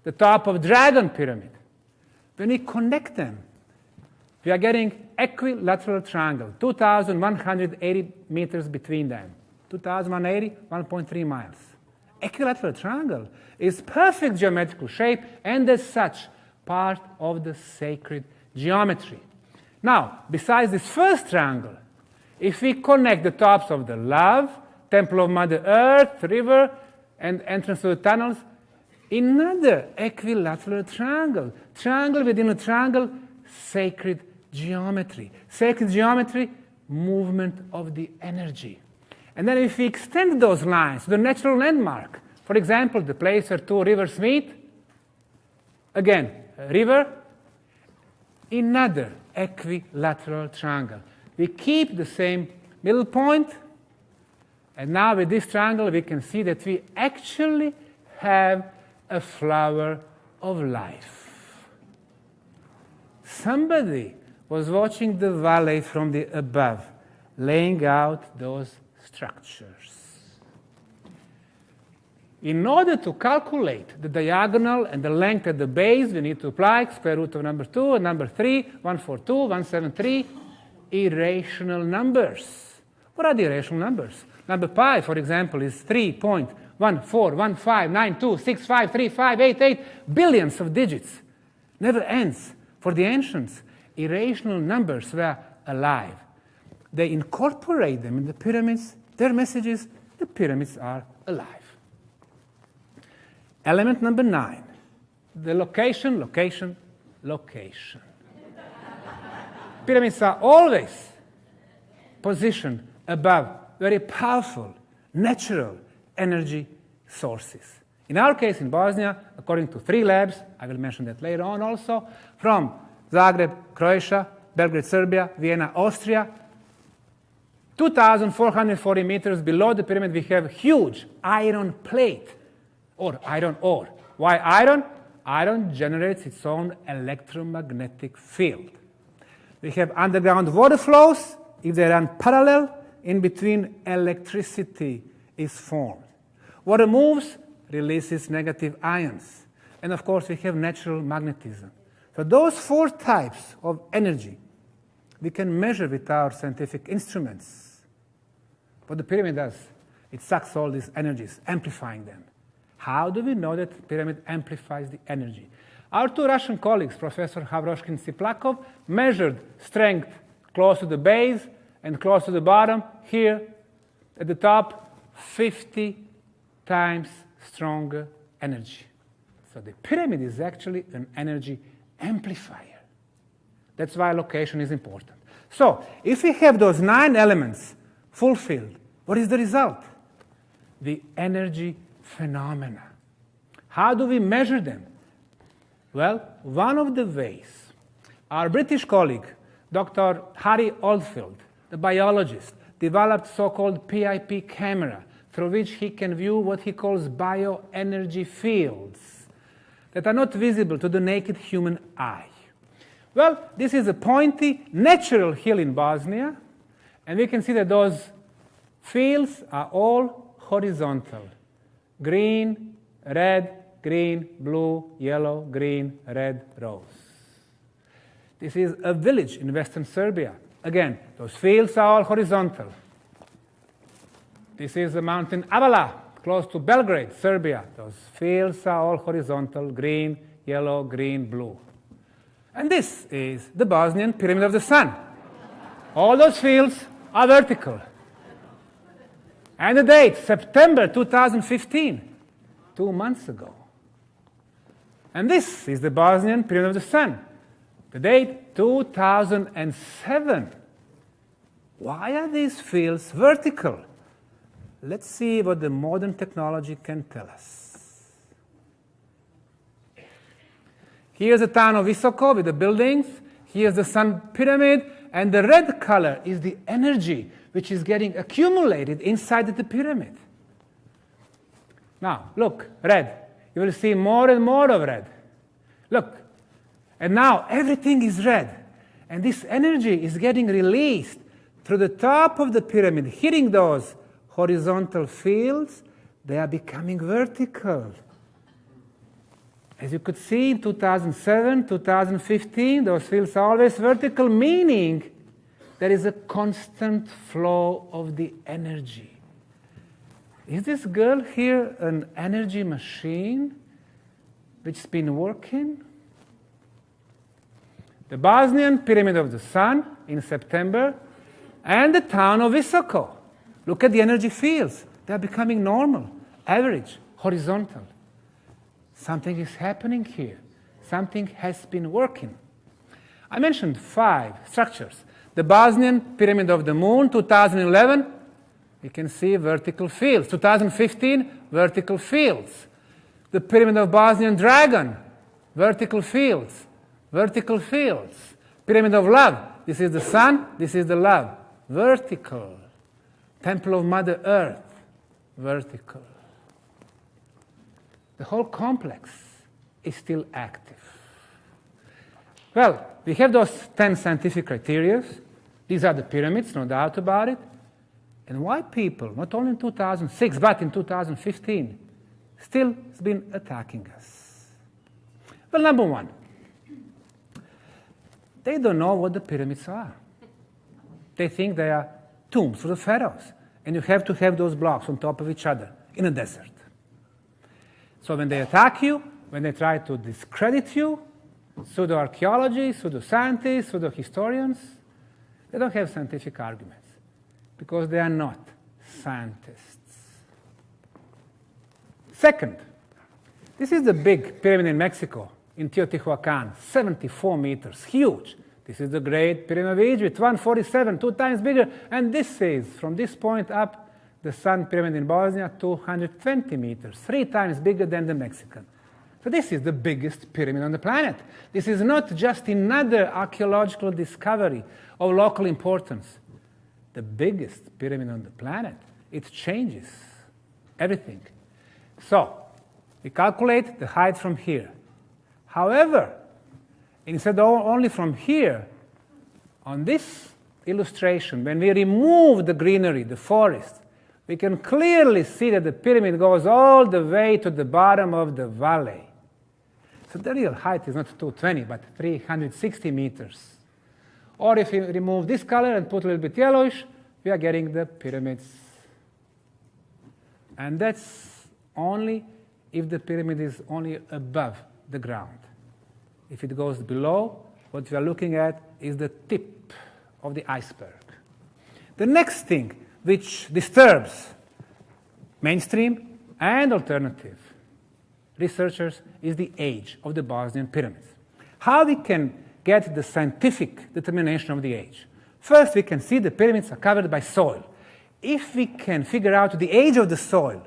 the top of Dragon pyramid. When we connect them, we are getting equilateral triangle, 2,180 meters between them. 2,180, 1.3 miles. Equilateral triangle is perfect geometrical shape, and as such, part of the sacred geometry. Now, besides this first triangle, if we connect the tops of the Love, Temple of Mother Earth, river, and entrance to the tunnels, another equilateral triangle. Triangle within a triangle, sacred geometry. Sacred geometry, movement of the energy. And then if we extend those lines to the natural landmark, for example, the place where 2 rivers meet, again, a river, another equilateral triangle. We keep the same middle point, and now with this triangle we can see that we actually have a flower of life. Somebody was watching the valley from the above, laying out those structures. In order to calculate the diagonal and the length at the base, we need to apply square root of number 2 and number 3, 142, 173, irrational numbers. What are the irrational numbers? Number pi, for example, is 3.141592653588 billions of digits. Never ends. For the ancients, irrational numbers were alive. They incorporate them in the pyramids. Their message is the pyramids are alive. Element number 9, the location, location, location. Pyramids are always positioned above very powerful, natural energy sources. In our case, in Bosnia, according to 3 labs, I will mention that later on also, from Zagreb, Croatia, Belgrade, Serbia, Vienna, Austria, 2,440 meters below the pyramid, we have huge iron plate, or iron ore. Why iron? Iron generates its own electromagnetic field. We have underground water flows. If they run parallel, in between electricity is formed. Water moves, releases negative ions. And of course, we have natural magnetism. So those 4 types of energy we can measure with our scientific instruments. What the pyramid does, it sucks all these energies, amplifying them. How do we know that the pyramid amplifies the energy? Our 2 Russian colleagues, Professor Havroshkin and Siplakov, measured strength close to the base and close to the bottom. Here, at the top, 50 times stronger energy. So the pyramid is actually an energy amplifier. That's why location is important. So if we have those 9 elements fulfilled, what is the result? The energy phenomena. How do we measure them? Well, one of the ways, our British colleague, Dr. Harry Oldfield, the biologist, developed so-called PIP camera, through which he can view what he calls bioenergy fields that are not visible to the naked human eye. Well, this is a pointy, natural hill in Bosnia, and we can see that those fields are all horizontal. Green, red, green, blue, yellow, green, red, rose. This is a village in western Serbia. Again, those fields are all horizontal. This is the mountain Avala, close to Belgrade, Serbia. Those fields are all horizontal, green, yellow, green, blue. And this is the Bosnian Pyramid of the Sun. All those fields are vertical. And the date, September 2015, 2 months ago. And this is the Bosnian Pyramid of the Sun. The date, 2007. Why are these fields vertical? Let's see what the modern technology can tell us. Here's the town of Visoko with the buildings. Here's the Sun Pyramid. And the red color is the energy which is getting accumulated inside the pyramid. Now, look, red. You will see more and more of red. Look. And now everything is red. And this energy is getting released through the top of the pyramid, hitting those horizontal fields. They are becoming vertical. As you could see in 2007, 2015, those fields are always vertical, meaning there is a constant flow of the energy. Is this girl here an energy machine which's been working? The Bosnian Pyramid of the Sun in September and the town of Visoko. Look at the energy fields. They are becoming normal, average, horizontal. Something is happening here. Something has been working. I mentioned 5 structures. The Bosnian Pyramid of the Moon, 2011, you can see vertical fields. 2015, vertical fields. The Pyramid of Bosnian Dragon, vertical fields. Vertical fields. Pyramid of Love, this is the sun, this is the love. Vertical. Temple of Mother Earth, vertical. The whole complex is still active. Well, we have those 10 scientific criteria. These are the pyramids, no doubt about it. And why people, not only in 2006, but in 2015, still has been attacking us? Well, number one, they don't know what the pyramids are. They think they are tombs for the pharaohs. And you have to have those blocks on top of each other in a desert. So when they attack you, when they try to discredit you, pseudo-archaeology, pseudo-scientists, pseudo-historians, they don't have scientific arguments because they are not scientists. Second, this is the big pyramid in Mexico, in Teotihuacan, 74 meters, huge. This is the Great Pyramid of Egypt, 147, 2 times bigger. And this is, from this point up, the Sun Pyramid in Bosnia, 220 meters, 3 times bigger than the Mexican. So this is the biggest pyramid on the planet. This is not just another archaeological discovery of local importance. The biggest pyramid on the planet. It changes everything. So we calculate the height from here. However, instead of only from here, on this illustration, when we remove the greenery, the forest, we can clearly see that the pyramid goes all the way to the bottom of the valley. So the real height is not 220, but 360 meters. Or if you remove this color and put a little bit yellowish, we are getting the pyramids. And that's only if the pyramid is only above the ground. If it goes below, what we are looking at is the tip of the iceberg. The next thing which disturbs mainstream and alternative researchers is the age of the Bosnian pyramids. How we can get the scientific determination of the age? First, we can see the pyramids are covered by soil. If we can figure out the age of the soil,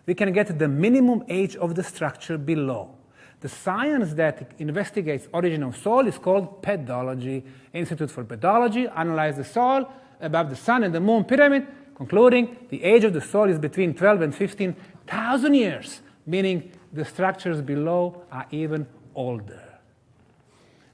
we can get the minimum age of the structure below. The science that investigates origin of soil is called pedology. Institute for Pedology analyzed the soil above the Sun and the Moon pyramid, concluding the age of the soil is between 12 and 15,000 years, meaning the structures below are even older.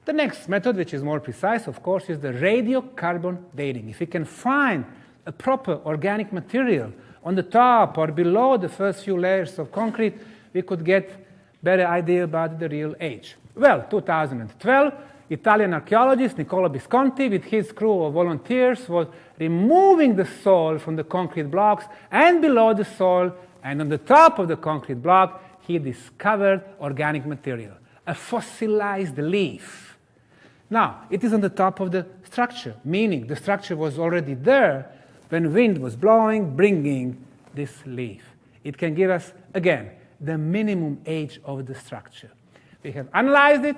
The next method, which is more precise, of course, is the radiocarbon dating. If we can find a proper organic material on the top or below the first few layers of concrete, we could get better idea about the real age. Well, 2012, Italian archaeologist Nicola Visconti with his crew of volunteers was removing the soil from the concrete blocks, and below the soil and on the top of the concrete block, he discovered organic material, a fossilized leaf. Now, it is on the top of the structure, meaning the structure was already there when wind was blowing, bringing this leaf. It can give us, again, the minimum age of the structure. We have analyzed it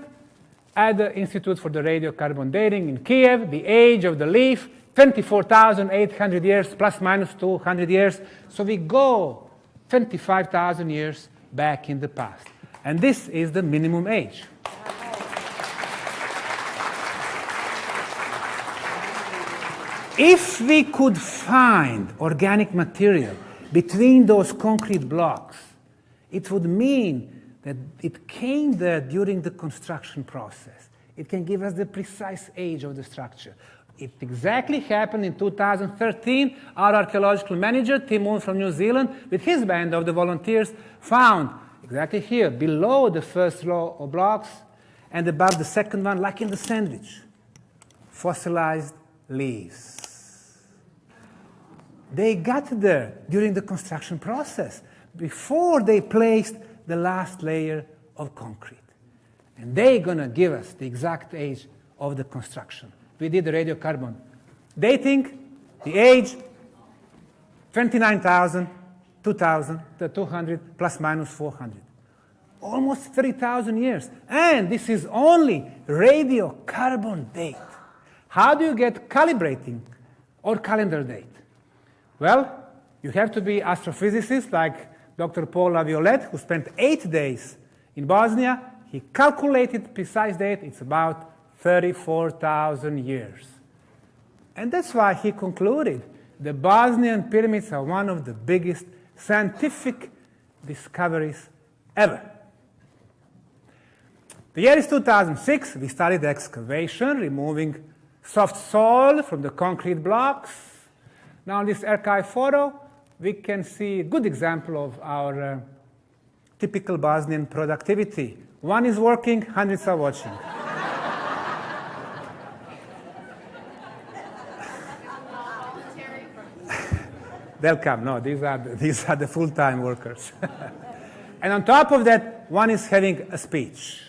at the Institute for the Radiocarbon Dating in Kiev. The age of the leaf, 24,800 years, plus minus 200 years. So we go 25,000 years back in the past. And this is the minimum age. If we could find organic material between those concrete blocks, it would mean that it came there during the construction process. It can give us the precise age of the structure. It exactly happened in 2013. Our archaeological manager, Tim Moon from New Zealand, with his band of the volunteers, found exactly here, below the first row of blocks and above the second one, like in the sandwich, fossilized leaves. They got there during the construction process, before they placed the last layer of concrete. And they're going to give us the exact age of the construction. We did the radiocarbon dating, the age, 29,000, 2,000, 200, plus minus 400. Almost 3,000 years. And this is only radiocarbon date. How do you get calibrating or calendar date? Well, you have to be astrophysicist like Dr. Paul Laviolette, who spent 8 days in Bosnia. He calculated precise date. It's about 34,000 years. And that's why he concluded the Bosnian pyramids are one of the biggest scientific discoveries ever. The year is 2006. We started excavation, removing soft soil from the concrete blocks. Now in this archive photo, we can see a good example of our typical Bosnian productivity. One is working, hundreds are watching. They'll come. No, these are the full-time workers. And on top of that, one is having a speech.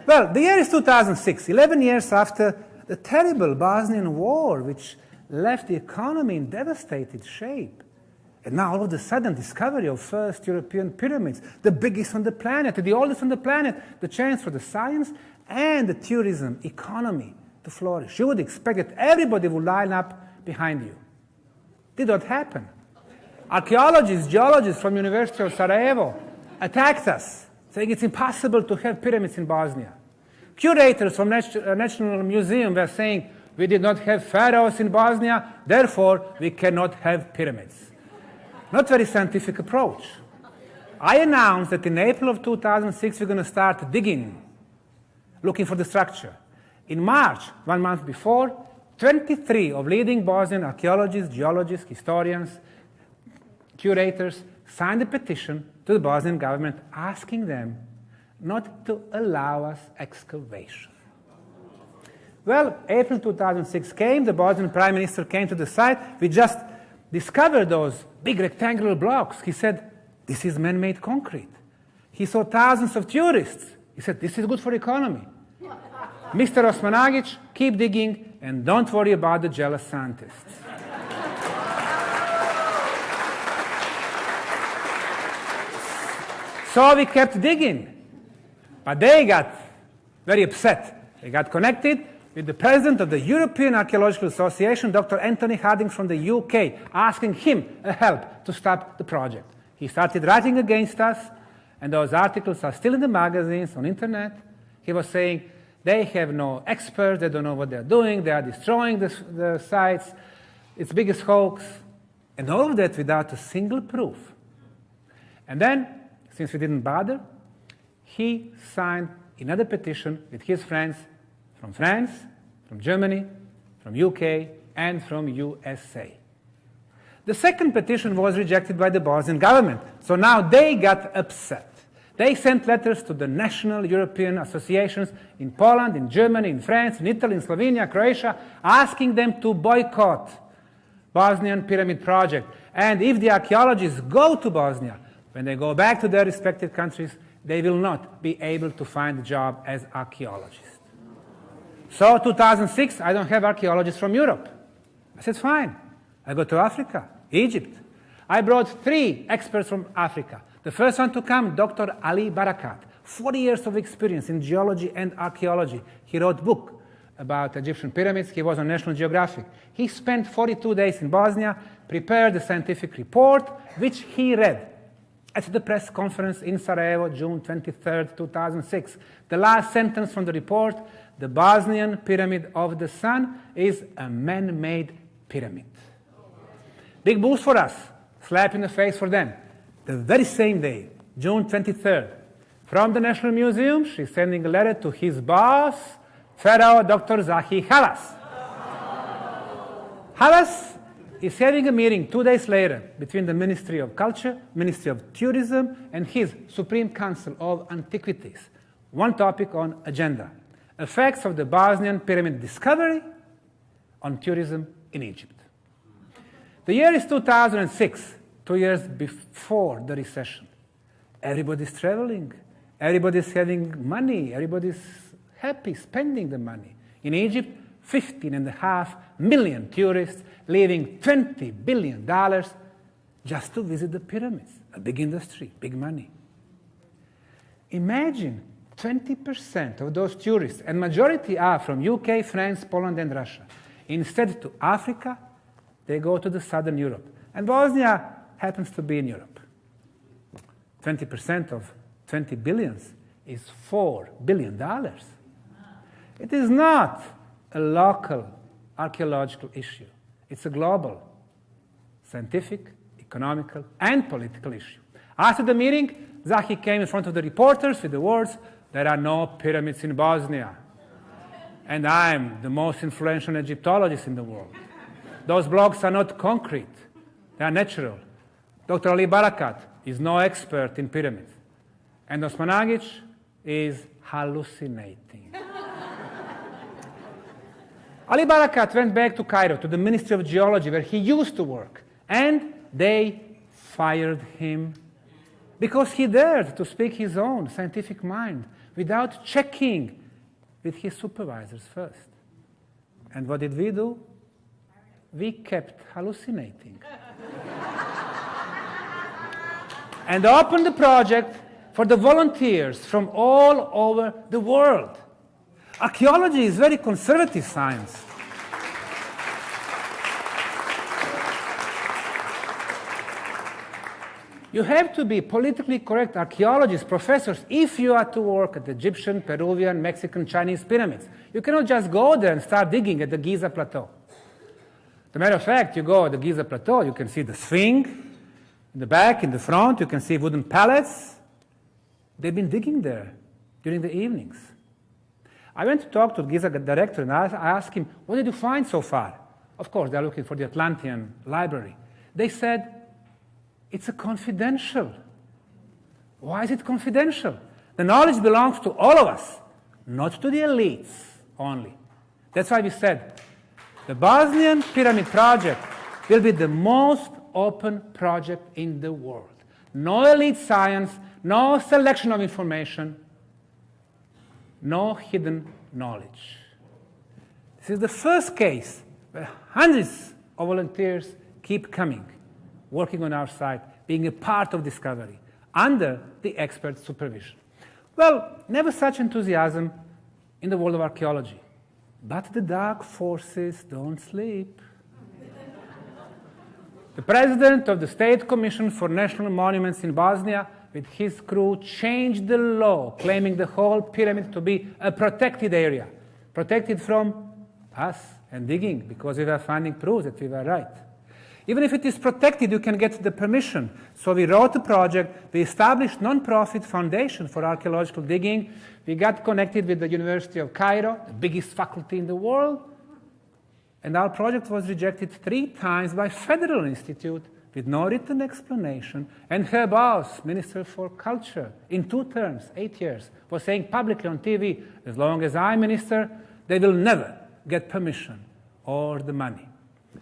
Well, the year is 2006, 11 years after the terrible Bosnian War, which left the economy in devastated shape. And now, all of a sudden, discovery of first European pyramids, the biggest on the planet, the oldest on the planet, the chance for the science and the tourism economy to flourish. You would expect that everybody would line up behind you. Did not happen. Archaeologists, geologists from University of Sarajevo attacked us, saying it's impossible to have pyramids in Bosnia. Curators from National Museum were saying we did not have pharaohs in Bosnia, therefore we cannot have pyramids. Not very scientific approach. I announced that in April of 2006 we're going to start digging, looking for the structure. In March, 1 month before, 23 of leading Bosnian archaeologists, geologists, historians, curators signed a petition to the Bosnian government asking them not to allow us excavation. Well, April 2006 came, the Bosnian Prime Minister came to the site. We just discovered those big rectangular blocks. He said, this is man-made concrete. He saw thousands of tourists. He said, this is good for economy. Mr. Osmanagic, keep digging and don't worry about the jealous scientists. So we kept digging. But they got very upset. They got connected with the president of the European Archaeological Association, Dr. Anthony Harding from the UK, asking him help to stop the project. He started writing against us, and those articles are still in the magazines, on internet. He was saying, they have no experts, they don't know what they're doing, they are destroying the sites, it's the biggest hoax, and all of that without a single proof. And then, since we didn't bother, he signed another petition with his friends from France, from Germany, from UK, and from USA. The second petition was rejected by the Bosnian government, so now they got upset. They sent letters to the national European associations in Poland, in Germany, in France, in Italy, in Slovenia, Croatia, asking them to boycott Bosnian pyramid project. And if the archaeologists go to Bosnia, when they go back to their respective countries, they will not be able to find a job as archaeologists. So 2006, I don't have archaeologists from Europe. I said, fine. I go to Africa, Egypt. I brought 3 experts from Africa. The first one to come, Dr. Ali Barakat, 40 years of experience in geology and archaeology. He wrote a book about Egyptian pyramids. He was on National Geographic. He spent 42 days in Bosnia, prepared a scientific report, which he read at the press conference in Sarajevo, June 23, 2006. The last sentence from the report, the Bosnian Pyramid of the Sun is a man-made pyramid. Big boost for us, slap in the face for them. The very same day, June 23rd, from the National Museum, she's sending a letter to his boss, Pharaoh Dr. Zahi Halas. Halas is having a meeting 2 days later between the Ministry of Culture, Ministry of Tourism, and his Supreme Council of Antiquities. One topic on agenda: effects of the Bosnian pyramid discovery on tourism in Egypt. The year is 2006. 2 years before the recession. Everybody's traveling. Everybody's having money. Everybody's happy spending the money. In Egypt, 15.5 million tourists leaving $20 billion just to visit the pyramids. A big industry, big money. Imagine 20% of those tourists, and majority are from UK, France, Poland, and Russia. Instead to Africa, they go to the southern Europe. And Bosnia happens to be in Europe. 20% of 20 billions is $4 billion. It is not a local archaeological issue. It's a global, scientific, economical, and political issue. After the meeting, Zahi came in front of the reporters with the words, "There are no pyramids in Bosnia. And I'm the most influential Egyptologist in the world. Those blocks are not concrete. They are natural. Dr. Ali Barakat is no expert in pyramids. And Osman Agic is hallucinating." Ali Barakat went back to Cairo, to the Ministry of Geology, where he used to work. And they fired him because he dared to speak his own scientific mind without checking with his supervisors first. And what did we do? We kept hallucinating. And opened the project for the volunteers from all over the world. Archaeology is very conservative science. You have to be politically correct archaeologists, professors, if you are to work at the Egyptian, Peruvian, Mexican, Chinese pyramids. You cannot just go there and start digging at the Giza Plateau. As a matter of fact, you go at the Giza Plateau, you can see the Sphinx in the back, in the front, you can see wooden pallets. They've been digging there during the evenings. I went to talk to the Giza director, and I asked him, "What did you find so far?" Of course, they're looking for the Atlantean library. They said, "It's a confidential." Why is it confidential? The knowledge belongs to all of us, not to the elites only. That's why we said the Bosnian Pyramid Project will be the most open project in the world. No elite science, no selection of information, no hidden knowledge. This is the first case where hundreds of volunteers keep coming, working on our site, being a part of discovery, under the expert supervision. Well, never such enthusiasm in the world of archaeology. But the dark forces don't sleep. The president of the State Commission for National Monuments in Bosnia, with his crew, changed the law, claiming the whole pyramid to be a protected area, protected from us and digging, because we were finding proofs that we were right. Even if it is protected, you can get the permission. So we wrote a project. We established non-profit foundation for archaeological digging. We got connected with the University of Cairo, the biggest faculty in the world. And our project was rejected 3 times by Federal Institute with no written explanation. And her boss, Minister for Culture, in 2 terms, 8 years, was saying publicly on TV, as long as I'm minister, they will never get permission or the money.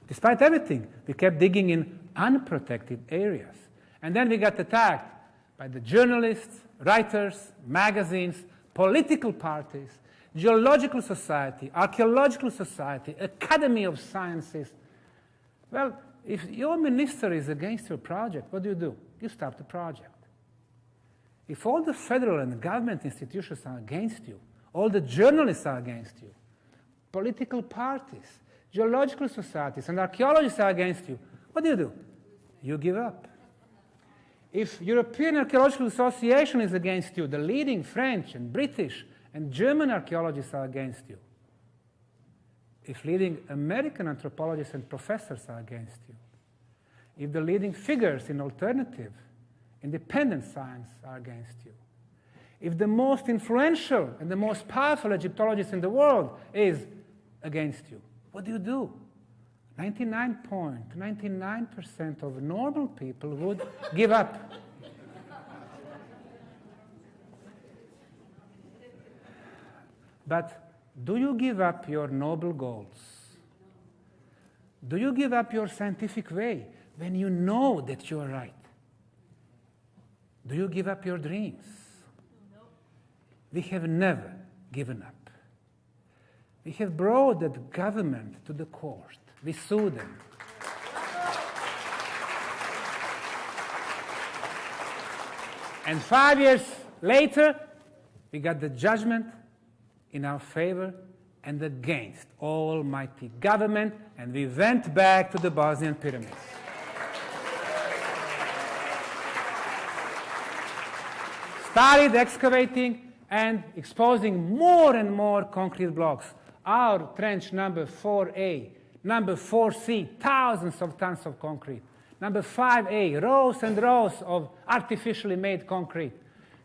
Despite everything, we kept digging in unprotected areas. And then we got attacked by the journalists, writers, magazines, political parties, Geological Society, Archaeological Society, Academy of Sciences. Well, if your minister is against your project, what do? You stop the project. If all the federal and government institutions are against you, all the journalists are against you, political parties, geological societies, and archaeologists are against you, what do? You give up. If European Archaeological Association is against you, the leading French and British and German archaeologists are against you. If leading American anthropologists and professors are against you. If the leading figures in alternative, independent science are against you. If the most influential and the most powerful Egyptologist in the world is against you, what do? 99.99% of normal people would give up. But do you give up your noble goals? Do you give up your scientific way when you know that you are right? Do you give up your dreams? No. We have never given up. We have brought the government to the court. We sued them. And 5 years later, we got the judgment in our favor and against almighty government, and we went back to the Bosnian pyramids. Started excavating and exposing more and more concrete blocks. Our trench number 4A, number 4C, thousands of tons of concrete. Number 5A, rows and rows of artificially made concrete.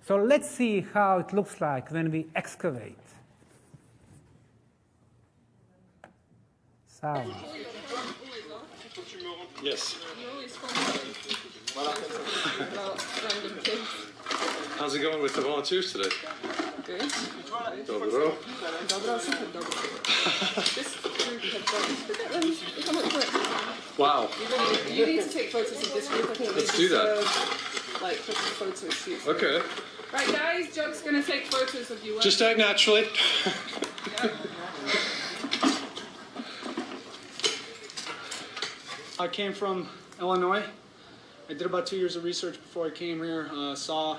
So let's see how it looks like when we excavate. Sound. Yes. How's it going with the volunteers today? Good. Dobro. Dobro, super dobro. This group have done. Come up. Wow. You need to take photos of this group. I think Let's do that. Like photo shoots. Okay. Right, guys. Jock's gonna take photos of you. Just act naturally. I came from Illinois. I did about 2 years of research before I came here. Saw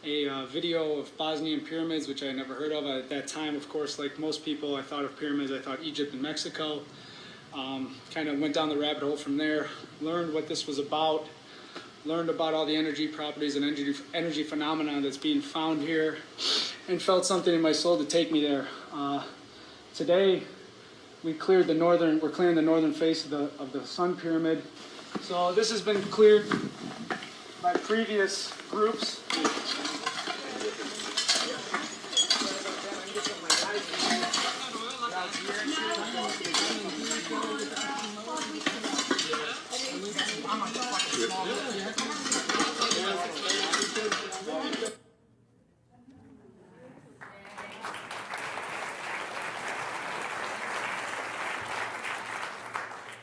a video of Bosnian pyramids, which I had never heard of. At that time, of course, like most people, I thought of pyramids, I thought Egypt and Mexico. Kind of went down the rabbit hole from there, learned what this was about, learned about all the energy properties and energy phenomena that's being found here, and felt something in my soul to take me there. Today, we're clearing the northern face of the Sun Pyramid. So this has been cleared by previous groups.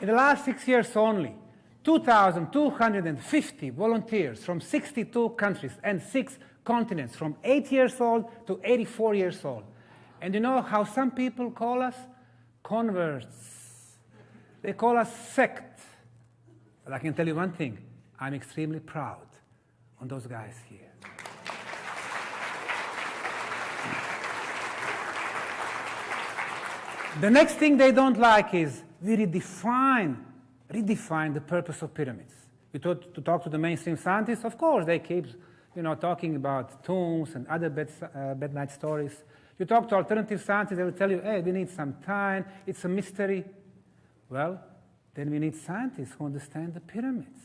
In the last 6 years only, 2,250 volunteers from 62 countries and 6 continents, from 8 years old to 84 years old. And you know how some people call us? Converts. They call us sect. But I can tell you one thing, I'm extremely proud on those guys here. The next thing they don't like is we redefine the purpose of pyramids. You talk to the mainstream scientists, of course, they keep talking about tombs and other bad night stories. You talk to alternative scientists, they will tell you, hey, we need some time, it's a mystery. Well, then we need scientists who understand the pyramids.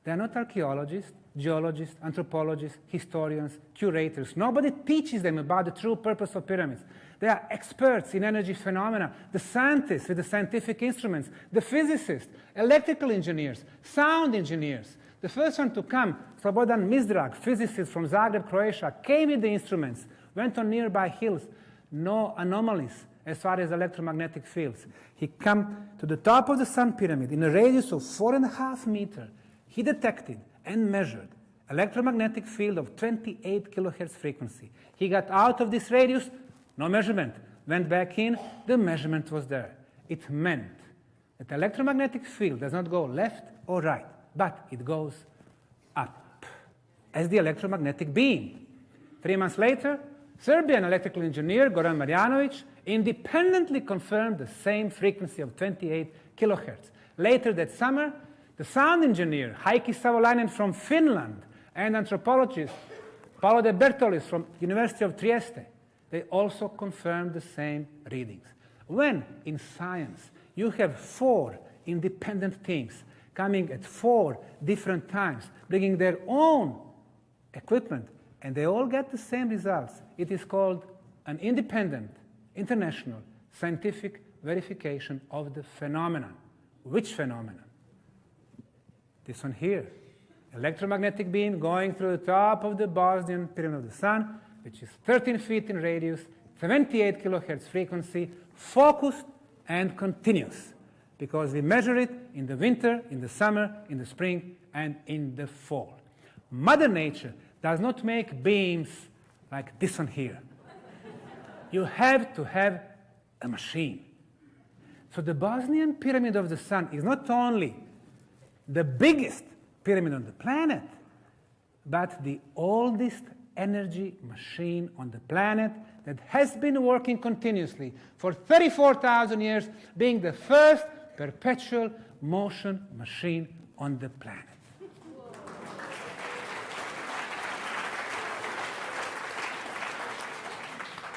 They are not archaeologists, geologists, anthropologists, historians, curators. Nobody teaches them about the true purpose of pyramids. They are experts in energy phenomena, the scientists with the scientific instruments, the physicists, electrical engineers, sound engineers. The first one to come, Slobodan Mizdrag, physicist from Zagreb, Croatia, came with the instruments, went on nearby hills, no anomalies as far as electromagnetic fields. He came to the top of the Sun Pyramid in a radius of 4.5 meters. He detected and measured electromagnetic field of 28 kilohertz frequency. He got out of this radius, no measurement. Went back in, the measurement was there. It meant that the electromagnetic field does not go left or right, but it goes up as the electromagnetic beam. 3 months later, Serbian electrical engineer Goran Marjanovic independently confirmed the same frequency of 28 kilohertz. Later that summer, the sound engineer Heikki Savolainen from Finland and anthropologist Paolo De Bertolis from University of Trieste, they also confirmed the same readings. When in science you have 4 independent teams coming at 4 different times, bringing their own equipment, and they all get the same results, it is called an independent, international, scientific verification of the phenomenon. Which phenomenon? This one here. Electromagnetic beam going through the top of the Bosnian Pyramid of the Sun, which is 13 feet in radius, 78 kilohertz frequency, focused and continuous, because we measure it in the winter, in the summer, in the spring, and in the fall. Mother Nature does not make beams like this one here. You have to have a machine. So the Bosnian Pyramid of the Sun is not only the biggest pyramid on the planet, but the oldest energy machine on the planet that has been working continuously for 34,000 years, being the first perpetual motion machine on the planet.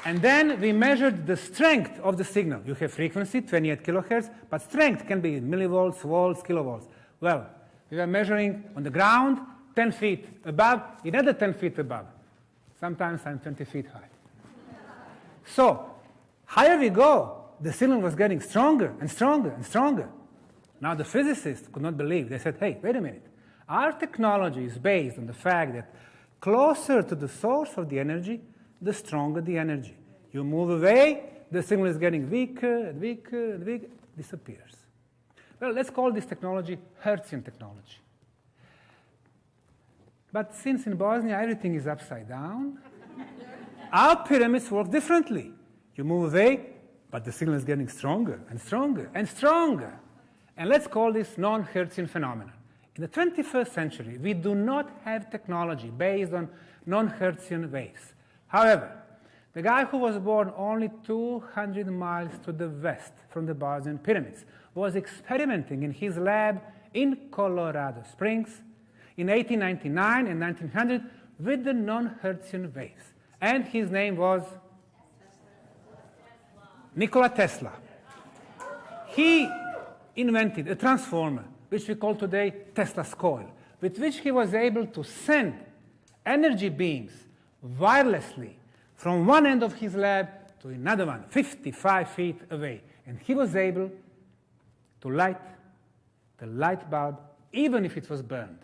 And then we measured the strength of the signal. You have frequency, 28 kilohertz, but strength can be in millivolts, volts, kilovolts. Well, We were measuring on the ground, 10 feet above, another 10 feet above. Sometimes I'm 20 feet high. So, higher we go, the signal was getting stronger and stronger and stronger. Now the physicists could not believe. They said, hey, wait a minute. Our technology is based on the fact that closer to the source of the energy, the stronger the energy. You move away, the signal is getting weaker and weaker and weaker, disappears. Well, let's call this technology Hertzian technology. But since in Bosnia everything is upside down, our pyramids work differently. You move away, but the signal is getting stronger and stronger and stronger. And let's call this non-Hertzian phenomenon. In the 21st century, we do not have technology based on non-Hertzian waves. However, the guy who was born only 200 miles to the west from the Bosnian pyramids was experimenting in his lab in Colorado Springs in 1899 and 1900 with the non-Hertzian waves. And his name was Nikola Tesla. He invented a transformer, which we call today Tesla's coil, with which he was able to send energy beams wirelessly from one end of his lab to another one, 55 feet away. And he was able to light the light bulb even if it was burned.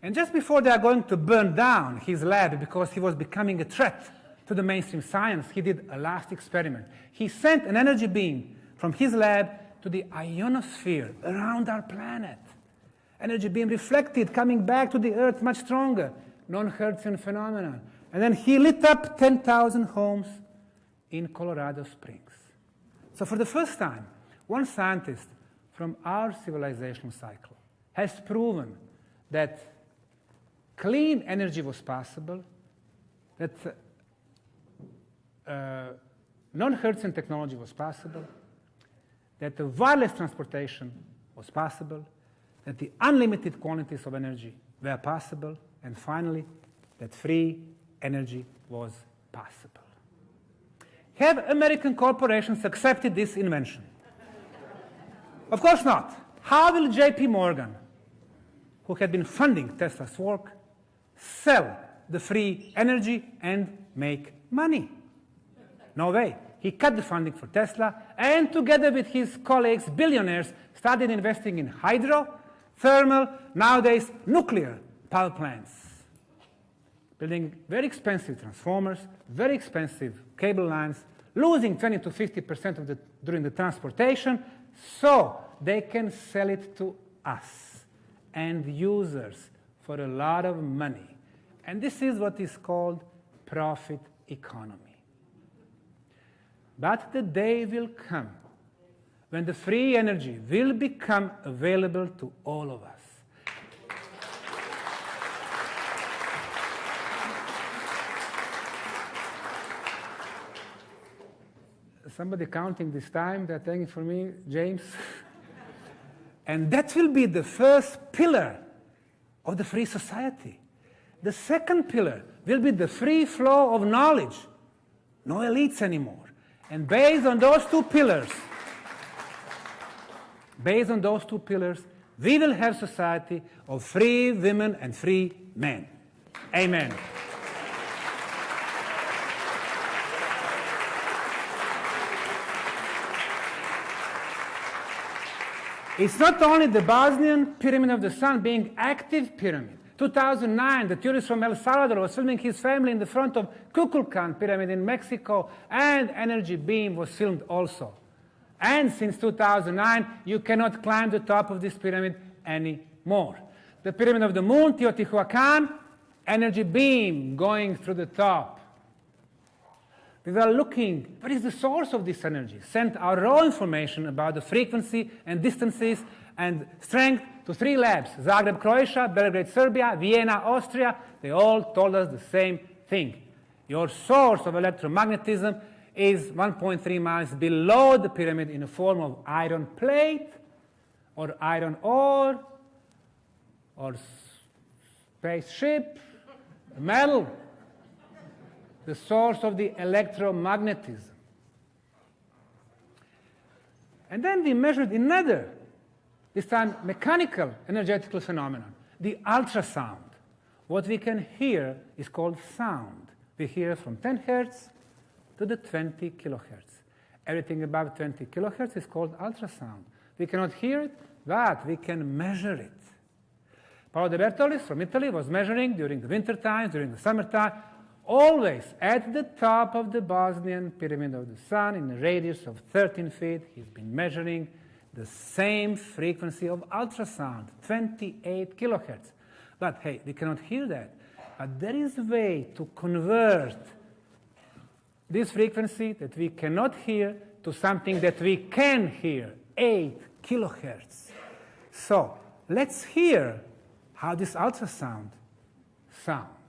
And just before they are going to burn down his lab because he was becoming a threat to the mainstream science, he did a last experiment. He sent an energy beam from his lab to the ionosphere around our planet. Energy beam reflected, coming back to the Earth much stronger. Non-Hertzian phenomenon. And then he lit up 10,000 homes in Colorado Springs. So for the first time, one scientist from our civilizational cycle has proven that clean energy was possible, that non-Hertzian technology was possible, that the wireless transportation was possible, that the unlimited quantities of energy were possible, and finally, that free energy was possible. Have American corporations accepted this invention? Of course not. How will J.P. Morgan, who had been funding Tesla's work, sell the free energy and make money? No way. He cut the funding for Tesla, and together with his colleagues, billionaires, started investing in hydro, thermal, nowadays nuclear power plants, building very expensive transformers, very expensive cable lines, losing 20 to 50% during the transportation, so they can sell it to us and users for a lot of money. And this is what is called profit economy. But the day will come when the free energy will become available to all of us. Somebody counting this time, they're taking for me, James. And that will be the first pillar of the free society. The second pillar will be the free flow of knowledge. No elites anymore. And based on those two pillars, we will have society of free women and free men. Amen. It's not only the Bosnian Pyramid of the Sun being active pyramid. 2009, the tourist from El Salvador was filming his family in the front of Kukulkan Pyramid in Mexico, and energy beam was filmed also. And since 2009, you cannot climb the top of this pyramid anymore. The Pyramid of the Moon, Teotihuacan, energy beam going through the top. We were looking, what is the source of this energy? Sent our raw information about the frequency and distances and strength to 3 labs, Zagreb, Croatia, Belgrade, Serbia, Vienna, Austria. They all told us the same thing. Your source of electromagnetism is 1.3 miles below the pyramid in the form of iron plate or iron ore or spaceship, metal. The source of the electromagnetism. And then we measured another this time mechanical energetical phenomenon, the ultrasound. What we can hear is called sound. We hear from 10 hertz to the 20 kilohertz. Everything above 20 kilohertz is called ultrasound. We cannot hear it, but we can measure it. Paolo De Bertolis from Italy was measuring during the winter times, during the summertime, always at the top of the Bosnian pyramid of the sun in a radius of 13 feet. He's been measuring the same frequency of ultrasound, 28 kilohertz. But hey, we cannot hear that. But there is a way to convert this frequency that we cannot hear to something that we can hear, 8 kilohertz. So let's hear how this ultrasound sounds.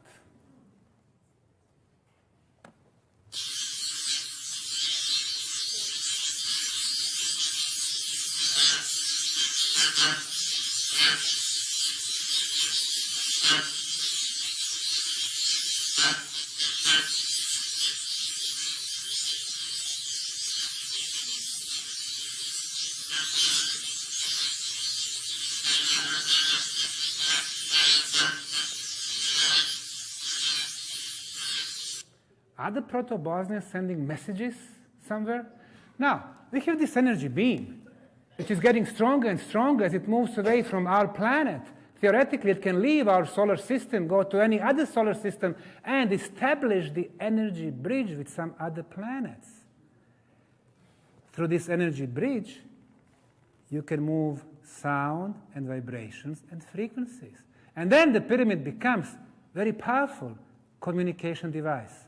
Are the Proto-Bosnians sending messages somewhere? Now, we have this energy beam, which is getting stronger and stronger as it moves away from our planet. Theoretically, it can leave our solar system, go to any other solar system, and establish the energy bridge with some other planets. Through this energy bridge, you can move sound and vibrations and frequencies. And then the pyramid becomes a very powerful communication device.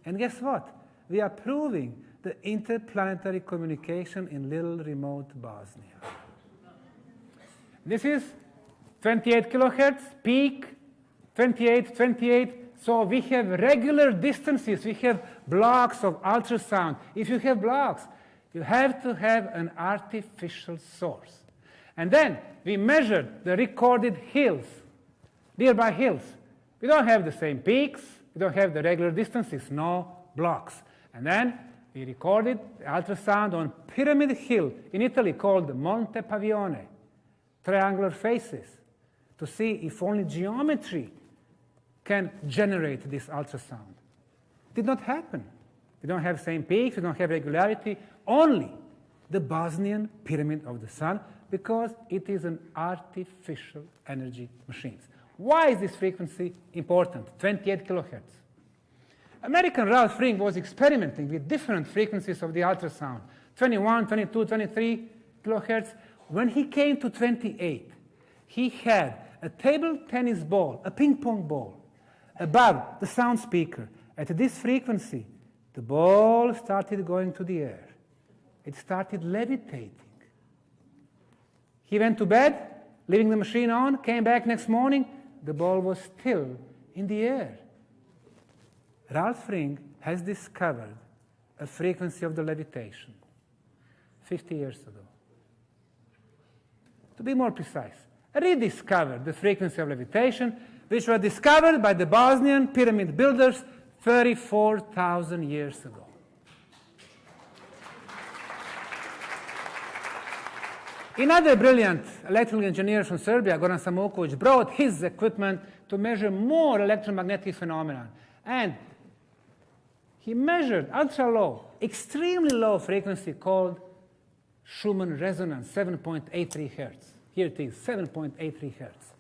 And guess what? We are proving the interplanetary communication in little remote Bosnia. This is 28 kilohertz, peak, 28, 28. So we have regular distances. We have blocks of ultrasound. If you have blocks, you have to have an artificial source. And then we measured the recorded hills, nearby hills. We don't have the same peaks. We don't have the regular distances, no blocks. And then we recorded the ultrasound on Pyramid Hill in Italy called Monte Pavione, triangular faces, to see if only geometry can generate this ultrasound. Did not happen. We don't have same peaks, we don't have regularity, only the Bosnian Pyramid of the Sun, because it is an artificial energy machine. Why is this frequency important? 28 kilohertz. American Ralph Ring was experimenting with different frequencies of the ultrasound, 21, 22, 23 kilohertz. When he came to 28, he had a table tennis ball, a ping pong ball, above the sound speaker. At this frequency, the ball started going to the air. It started levitating. He went to bed, leaving the machine on, came back next morning, the ball was still in the air. Ralph Ring has discovered a frequency of the levitation 50 years ago. To be more precise, rediscovered the frequency of levitation, which was discovered by the Bosnian pyramid builders 34,000 years ago. Another brilliant electrical engineer from Serbia, Goran Samukovic, brought his equipment to measure more electromagnetic phenomena. And he measured ultra-low, extremely low frequency called Schumann resonance, 7.83 hertz. Here it is, 7.83 hertz.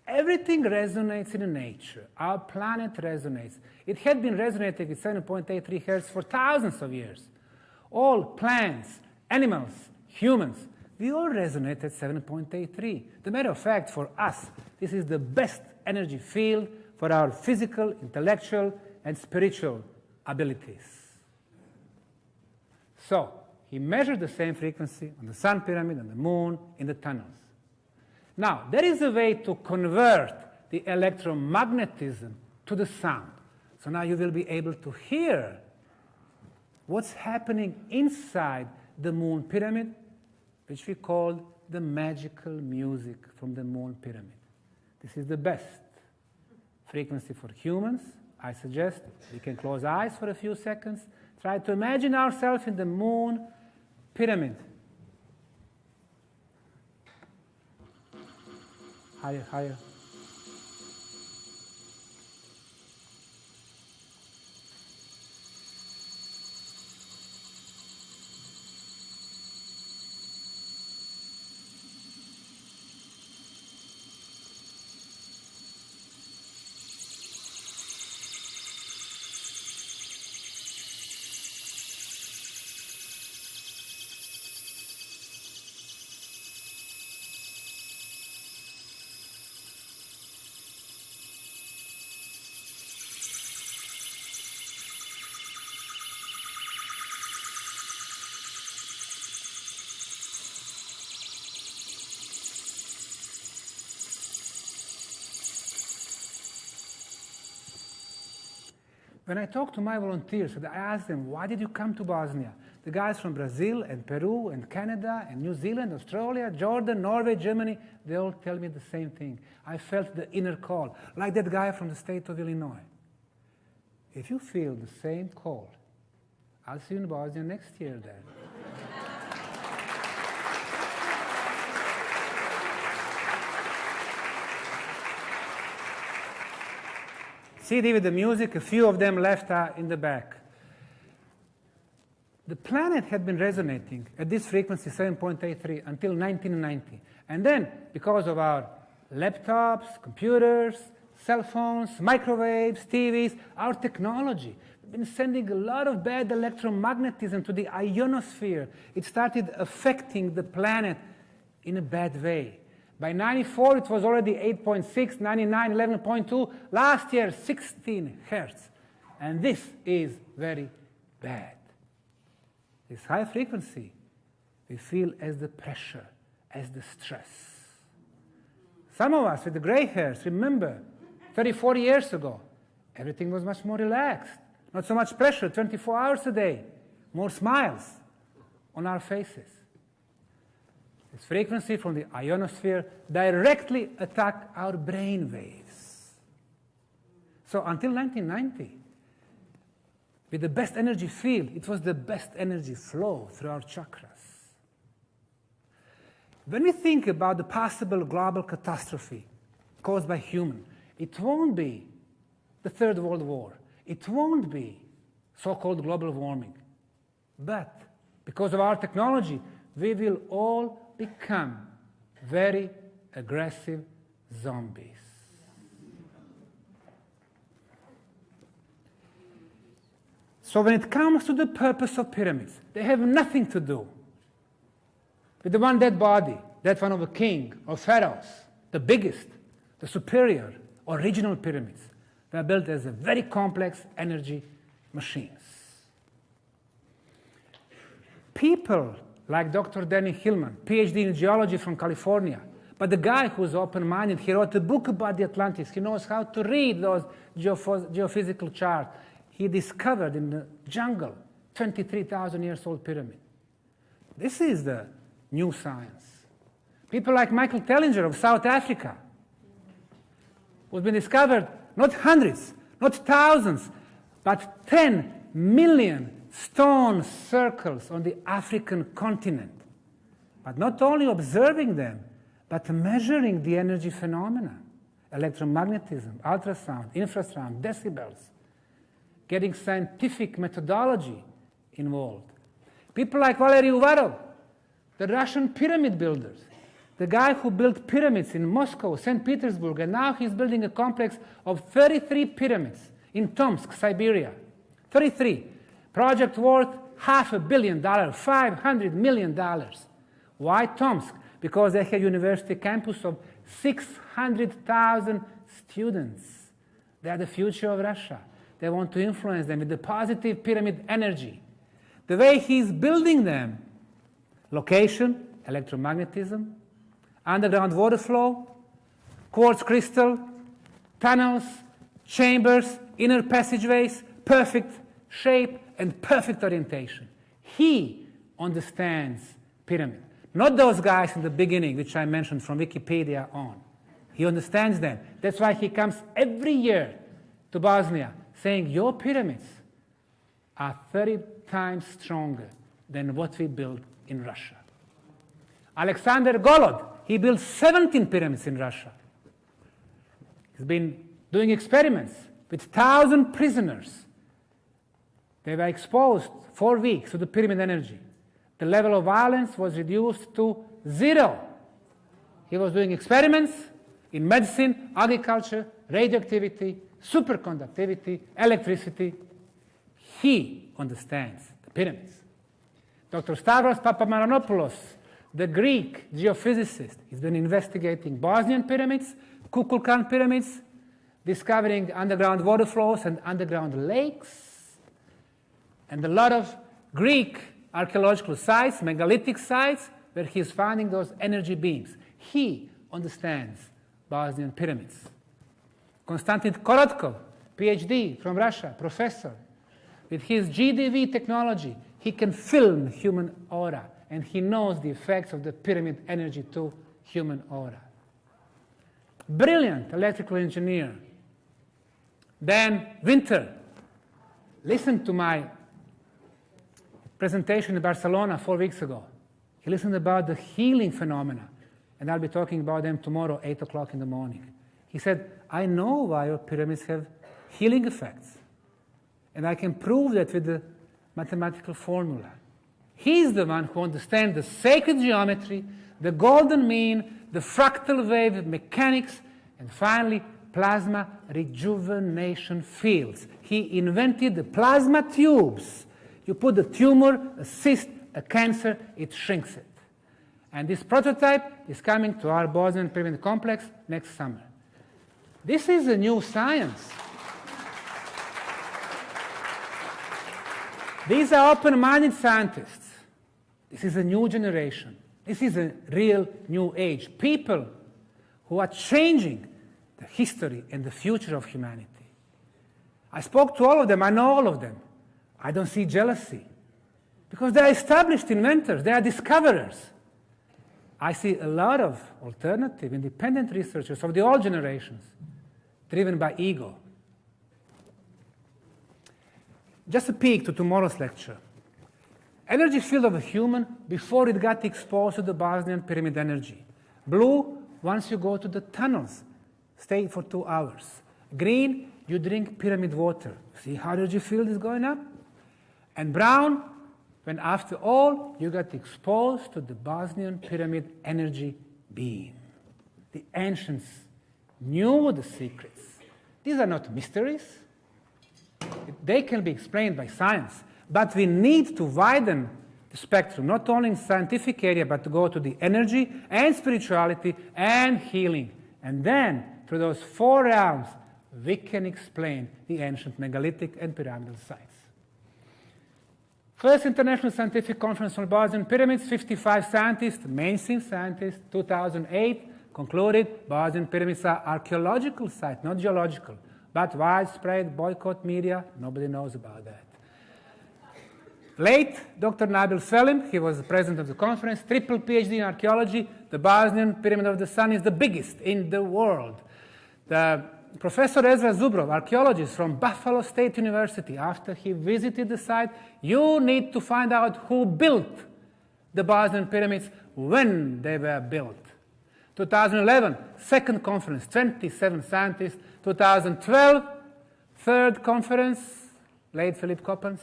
Everything resonates in nature. Our planet resonates. It had been resonating with 7.83 hertz for thousands of years. All plants, animals, humans, we all resonate at 7.83. As a matter of fact, for us, this is the best energy field for our physical, intellectual, and spiritual abilities. So, he measured the same frequency on the sun pyramid, on the moon, in the tunnels. Now, there is a way to convert the electromagnetism to the sound. So now you will be able to hear what's happening inside the moon pyramid, which we call the magical music from the moon pyramid. This is the best frequency for humans. I suggest we can close eyes for a few seconds. Try to imagine ourselves in the moon pyramid. Higher, higher. When I talk to my volunteers, I ask them, why did you come to Bosnia? The guys from Brazil and Peru and Canada and New Zealand, Australia, Jordan, Norway, Germany, they all tell me the same thing. I felt the inner call, like that guy from the state of Illinois. If you feel the same call, I'll see you in Bosnia next year then. CD with the music, a few of them left in the back. The planet had been resonating at this frequency 7.83 until 1990. And then, because of our laptops, computers, cell phones, microwaves, TVs, our technology, we've been sending a lot of bad electromagnetism to the ionosphere. It started affecting the planet in a bad way. By 94, it was already 8.6, 99, 11.2. Last year, 16 hertz. And this is very bad. This high frequency, we feel as the pressure, as the stress. Some of us with the gray hairs remember 30, 40 years ago, everything was much more relaxed. Not so much pressure, 24 hours a day. More smiles on our faces. This frequency from the ionosphere directly attack our brain waves. So until 1990, with the best energy field, it was the best energy flow through our chakras. When we think about the possible global catastrophe caused by human, it won't be the Third World War. It won't be so-called global warming. But because of our technology, we will all become very aggressive zombies. So when it comes to the purpose of pyramids, they have nothing to do with the one dead body, that one of a king or pharaohs, the biggest, the superior, original pyramids. They are built as a very complex energy machines. People like Dr. Danny Hillman, PhD in geology from California, but the guy who's open-minded, he wrote a book about the Atlantis. He knows how to read those geophysical charts. He discovered in the jungle 23,000 years old pyramid. This is the new science. People like Michael Tellinger of South Africa, who's been discovered not hundreds, not thousands, but 10 million stone circles on the African continent. But not only observing them, but measuring the energy phenomena, electromagnetism, ultrasound, infrasound, decibels, getting scientific methodology involved. People like Valery Uvarov, the Russian pyramid builders, the guy who built pyramids in Moscow, St. Petersburg, and now he's building a complex of 33 pyramids in Tomsk, Siberia. 33. Project worth $500 million, $500 million. Why Tomsk? Because they have a university campus of 600,000 students. They are the future of Russia. They want to influence them with the positive pyramid energy. The way he's building them, location, electromagnetism, underground water flow, quartz crystal, tunnels, chambers, inner passageways, perfect shape and perfect orientation. He understands pyramid. Not those guys in the beginning, which I mentioned from Wikipedia on. He understands them. That's why he comes every year to Bosnia saying, your pyramids are 30 times stronger than what we built in Russia. Alexander Golod, he built 17 pyramids in Russia. He's been doing experiments with 1,000 prisoners. They were exposed 4 weeks to the pyramid energy. The level of violence was reduced to 0. He was doing experiments in medicine, agriculture, radioactivity, superconductivity, electricity. He understands the pyramids. Dr. Stavros Papamanopoulos, the Greek geophysicist, he's been investigating Bosnian pyramids, Kukulkan pyramids, discovering underground water flows and underground lakes, and a lot of Greek archaeological sites, megalithic sites, where he's finding those energy beams. He understands Bosnian pyramids. Konstantin Korotkov, PhD from Russia, professor, with his GDV technology, he can film human aura, and he knows the effects of the pyramid energy to human aura. Brilliant electrical engineer. Dan Winter. Listen to my presentation in Barcelona 4 weeks ago. He listened about the healing phenomena, and I'll be talking about them tomorrow, 8 o'clock in the morning. He said, I know why your pyramids have healing effects, and I can prove that with the mathematical formula. He's the one who understands the sacred geometry, the golden mean, the fractal wave mechanics, and finally, plasma rejuvenation fields. He invented the plasma tubes. You put a tumor, a cyst, a cancer, it shrinks it. And this prototype is coming to our Bosnian Pyramid Complex next summer. This is a new science. These are open-minded scientists. This is a new generation. This is a real new age. People who are changing the history and the future of humanity. I spoke to all of them. I know all of them. I don't see jealousy, because they are established inventors. They are discoverers. I see a lot of alternative, independent researchers of the old generations, driven by ego. Just a peek to tomorrow's lecture. Energy field of a human before it got exposed to the Bosnian pyramid energy. Blue, once you go to the tunnels, stay for 2 hours. Green, you drink pyramid water. See how energy field is going up? And brown, when after all, you got exposed to the Bosnian pyramid energy beam. The ancients knew the secrets. These are not mysteries. They can be explained by science. But we need to widen the spectrum, not only in scientific area, but to go to the energy and spirituality and healing. And then, through those 4 realms, we can explain the ancient megalithic and pyramidal sites. First International Scientific Conference on Bosnian Pyramids, 55 scientists, mainstream scientists, 2008, concluded Bosnian pyramids are archaeological sites, not geological, but widespread boycott media, nobody knows about that. Late Dr. Nabil Selim, he was the president of the conference, triple PhD in archaeology. The Bosnian Pyramid of the Sun is the biggest in the world. The Professor Ezra Zubrov, archaeologist from Buffalo State University, after he visited the site, you need to find out who built the Bosnian pyramids, when they were built. 2011, second conference, 27 scientists. 2012, third conference, late Philip Coppens.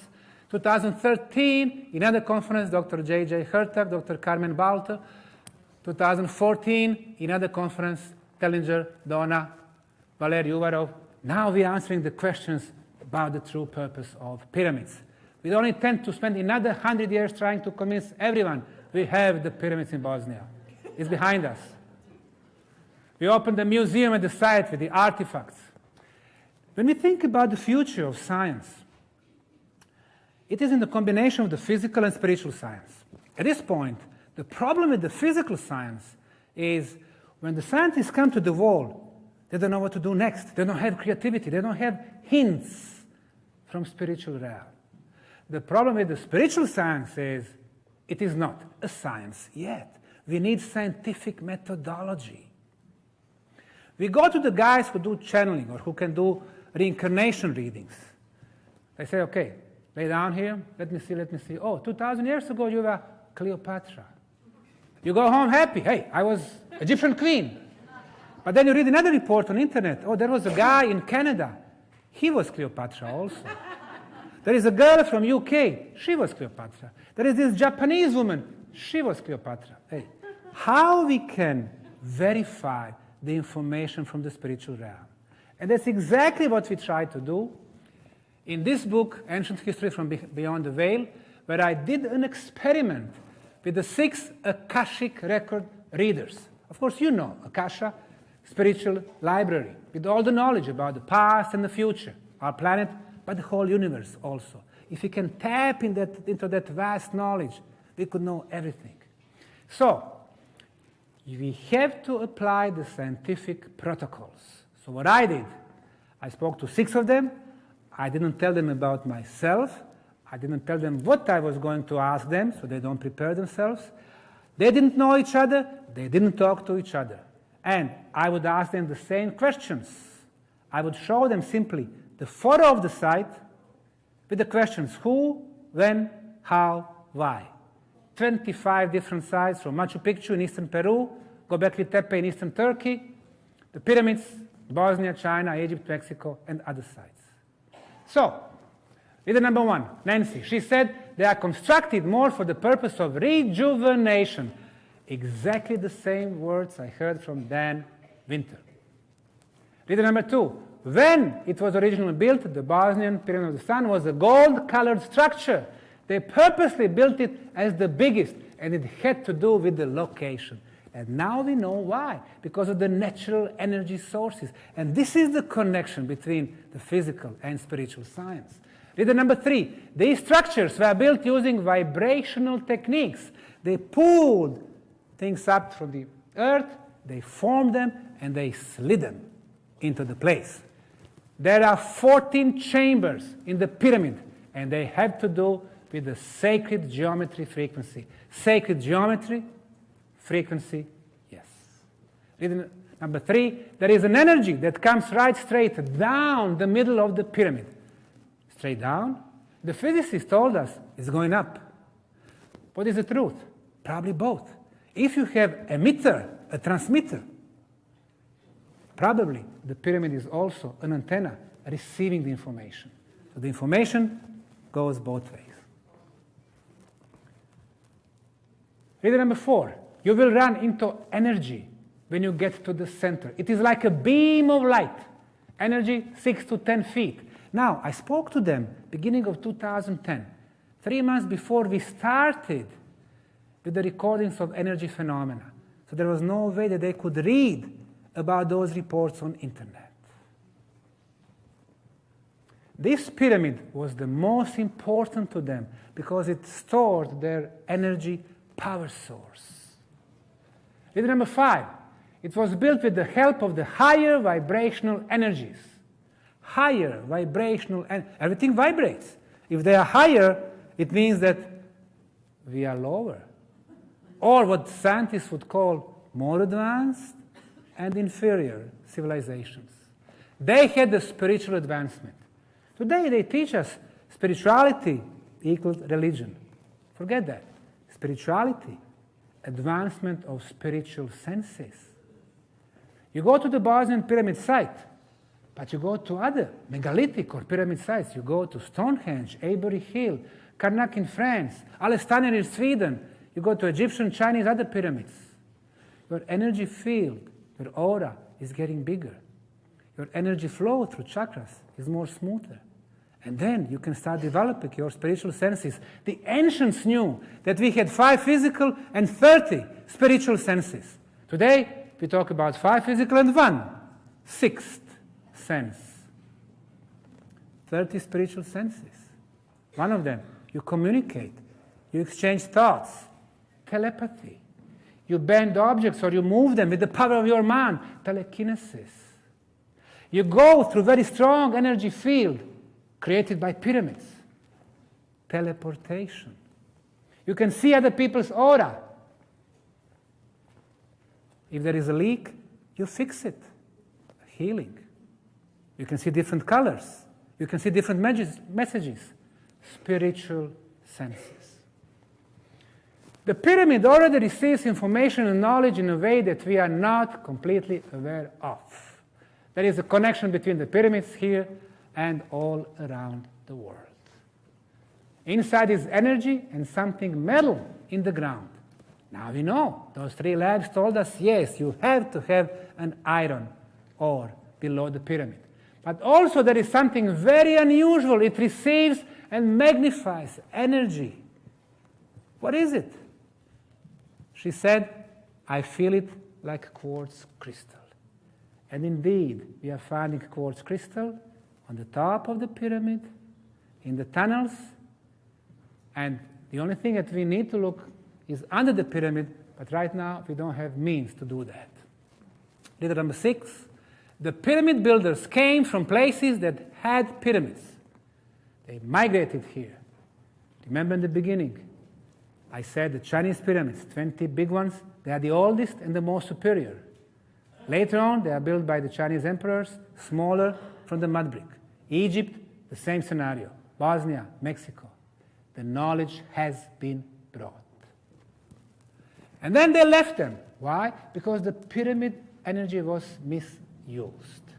2013, another conference, Dr. J.J. Hertog, Dr. Carmen Balto. 2014, another conference, Tellinger, Donna, Valery Uvarov. Now we are answering the questions about the true purpose of pyramids. We don't intend to spend another 100 years trying to convince everyone we have the pyramids in Bosnia. It's behind us. We opened the museum at the site with the artifacts. When we think about the future of science, it is in the combination of the physical and spiritual science. At this point, the problem with the physical science is when the scientists come to the wall, they don't know what to do next. They don't have creativity. They don't have hints from spiritual realm. The problem with the spiritual science is it is not a science yet. We need scientific methodology. We go to the guys who do channeling or who can do reincarnation readings. They say, okay, lay down here. Let me see. Oh, 2,000 years ago you were Cleopatra. You go home happy. Hey, I was Egyptian queen. But then you read another report on the internet. Oh, there was a guy in Canada. He was Cleopatra also. There is a girl from UK. She was Cleopatra. There is this Japanese woman. She was Cleopatra. Hey, how we can verify the information from the spiritual realm? And that's exactly what we try to do in this book, Ancient History from Beyond the Veil, where I did an experiment with the 6 Akashic record readers. Of course, you know Akasha, spiritual library, with all the knowledge about the past and the future, our planet, but the whole universe also. If we can tap into that vast knowledge, we could know everything. So, we have to apply the scientific protocols. So what I did, I spoke to 6 of them. I didn't tell them about myself. I didn't tell them what I was going to ask them, so they don't prepare themselves. They didn't know each other. They didn't talk to each other. And I would ask them the same questions. I would show them simply the photo of the site with the questions who, when, how, why. 25 different sites from Machu Picchu in eastern Peru, Göbekli Tepe in eastern Turkey, the pyramids, Bosnia, China, Egypt, Mexico, and other sites. So, reader number 1, Nancy. She said they are constructed more for the purpose of rejuvenation. Exactly the same words I heard from Dan Winter. Reader number 2. When it was originally built, the Bosnian Pyramid of the Sun was a gold-colored structure. They purposely built it as the biggest, and it had to do with the location. And now we know why, because of the natural energy sources. And this is the connection between the physical and spiritual science. Reader number 3. These structures were built using vibrational techniques. They pulled things up from the earth, they formed them, and they slid them into the place. There are 14 chambers in the pyramid, and they have to do with the sacred geometry frequency. Sacred geometry, frequency, yes. Reason number 3, there is an energy that comes right straight down the middle of the pyramid. Straight down. The physicists told us it's going up. What is the truth? Probably both. If you have emitter, a transmitter, probably the pyramid is also an antenna receiving the information. So the information goes both ways. Reader number 4. You will run into energy when you get to the center. It is like a beam of light. Energy 6 to 10 feet. Now, I spoke to them beginning of 2010, 3 months before we started with the recordings of energy phenomena. So there was no way that they could read about those reports on internet. This pyramid was the most important to them because it stored their energy power source. Reader number 5. It was built with the help of the higher vibrational energies. Higher vibrational, and everything vibrates. If they are higher, it means that we are lower. Or what scientists would call more advanced and inferior civilizations. They had the spiritual advancement. Today they teach us spirituality equals religion. Forget that. Spirituality, advancement of spiritual senses. You go to the Bosnian pyramid site, but you go to other megalithic or pyramid sites. You go to Stonehenge, Avebury Hill, Karnak in France, Alestaner in Sweden. You go to Egyptian, Chinese, other pyramids. Your energy field, your aura is getting bigger. Your energy flow through chakras is more smoother. And then you can start developing your spiritual senses. The ancients knew that we had 5 physical and 30 spiritual senses. Today, we talk about 5 physical and 1 sixth sense. 30 spiritual senses. One of them, you communicate, you exchange thoughts, telepathy. You bend objects or you move them with the power of your mind, telekinesis. You go through very strong energy field created by pyramids, teleportation. You can see other people's aura. If there is a leak, you fix it. Healing. You can see different colors. You can see different messages. Spiritual senses. The pyramid already receives information and knowledge in a way that we are not completely aware of. There is a connection between the pyramids here and all around the world. Inside is energy and something metal in the ground. Now we know. Those 3 labs told us, yes, you have to have an iron ore below the pyramid. But also there is something very unusual. It receives and magnifies energy. What is it? She said, I feel it like quartz crystal. And indeed, we are finding quartz crystal on the top of the pyramid, in the tunnels, and the only thing that we need to look is under the pyramid, but right now we don't have means to do that. Leader number 6, the pyramid builders came from places that had pyramids. They migrated here. Remember in the beginning, I said the Chinese pyramids, 20 big ones, they are the oldest and the most superior. Later on, they are built by the Chinese emperors, smaller from the mud brick. Egypt, the same scenario. Bosnia, Mexico. The knowledge has been brought. And then they left them. Why? Because the pyramid energy was misused.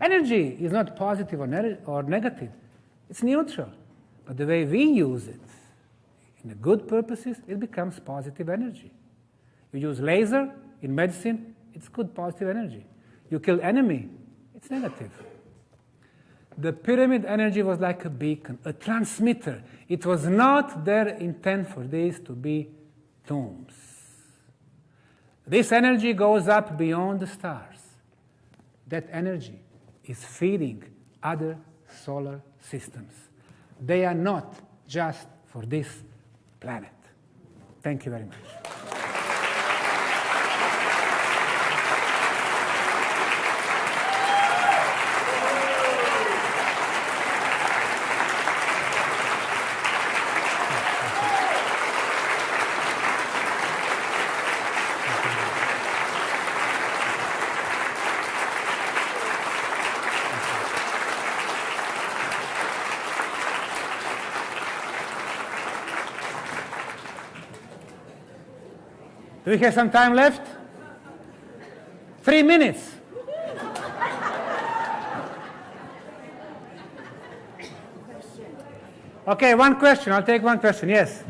Energy is not positive or negative. It's neutral. But the way we use it, in the good purposes, it becomes positive energy. You use laser in medicine, it's good positive energy. You kill enemy, it's negative. The pyramid energy was like a beacon, a transmitter. It was not their intent for these to be tombs. This energy goes up beyond the stars. That energy is feeding other solar systems. They are not just for this planet. Thank you very much. Do we have some time left? 3 minutes. Okay, one question. I'll take one question. Yes.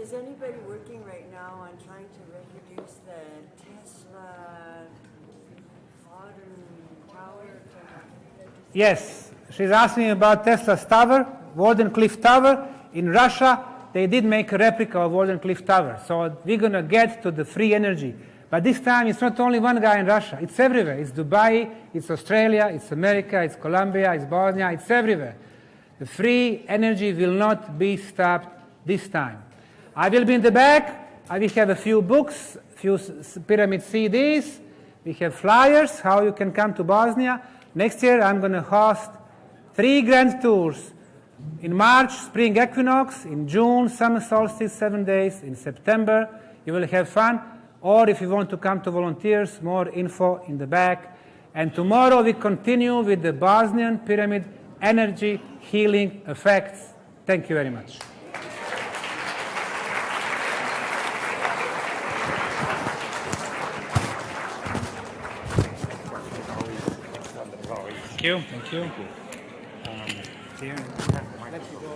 Is anybody working right now on trying to reproduce the Tesla modern tower? Yes. She's asking about Tesla's tower, Warden Cliff Tower in Russia. They did make a replica of Warden Cliff Tower. So we're going to get to the free energy. But this time, it's not only one guy in Russia. It's everywhere. It's Dubai, it's Australia, it's America, it's Colombia, it's Bosnia, it's everywhere. The free energy will not be stopped this time. I will be in the back. I will have a few books, few pyramid CDs. We have flyers, how you can come to Bosnia. Next year, I'm going to host 3 grand tours. In March, spring equinox. In June, summer solstice, 7 days. In September, you will have fun. Or if you want to come to volunteers, more info in the back. And tomorrow we continue with the Bosnian pyramid energy healing effects. Thank you very much. Thank you. Thank you. Here. Let you go.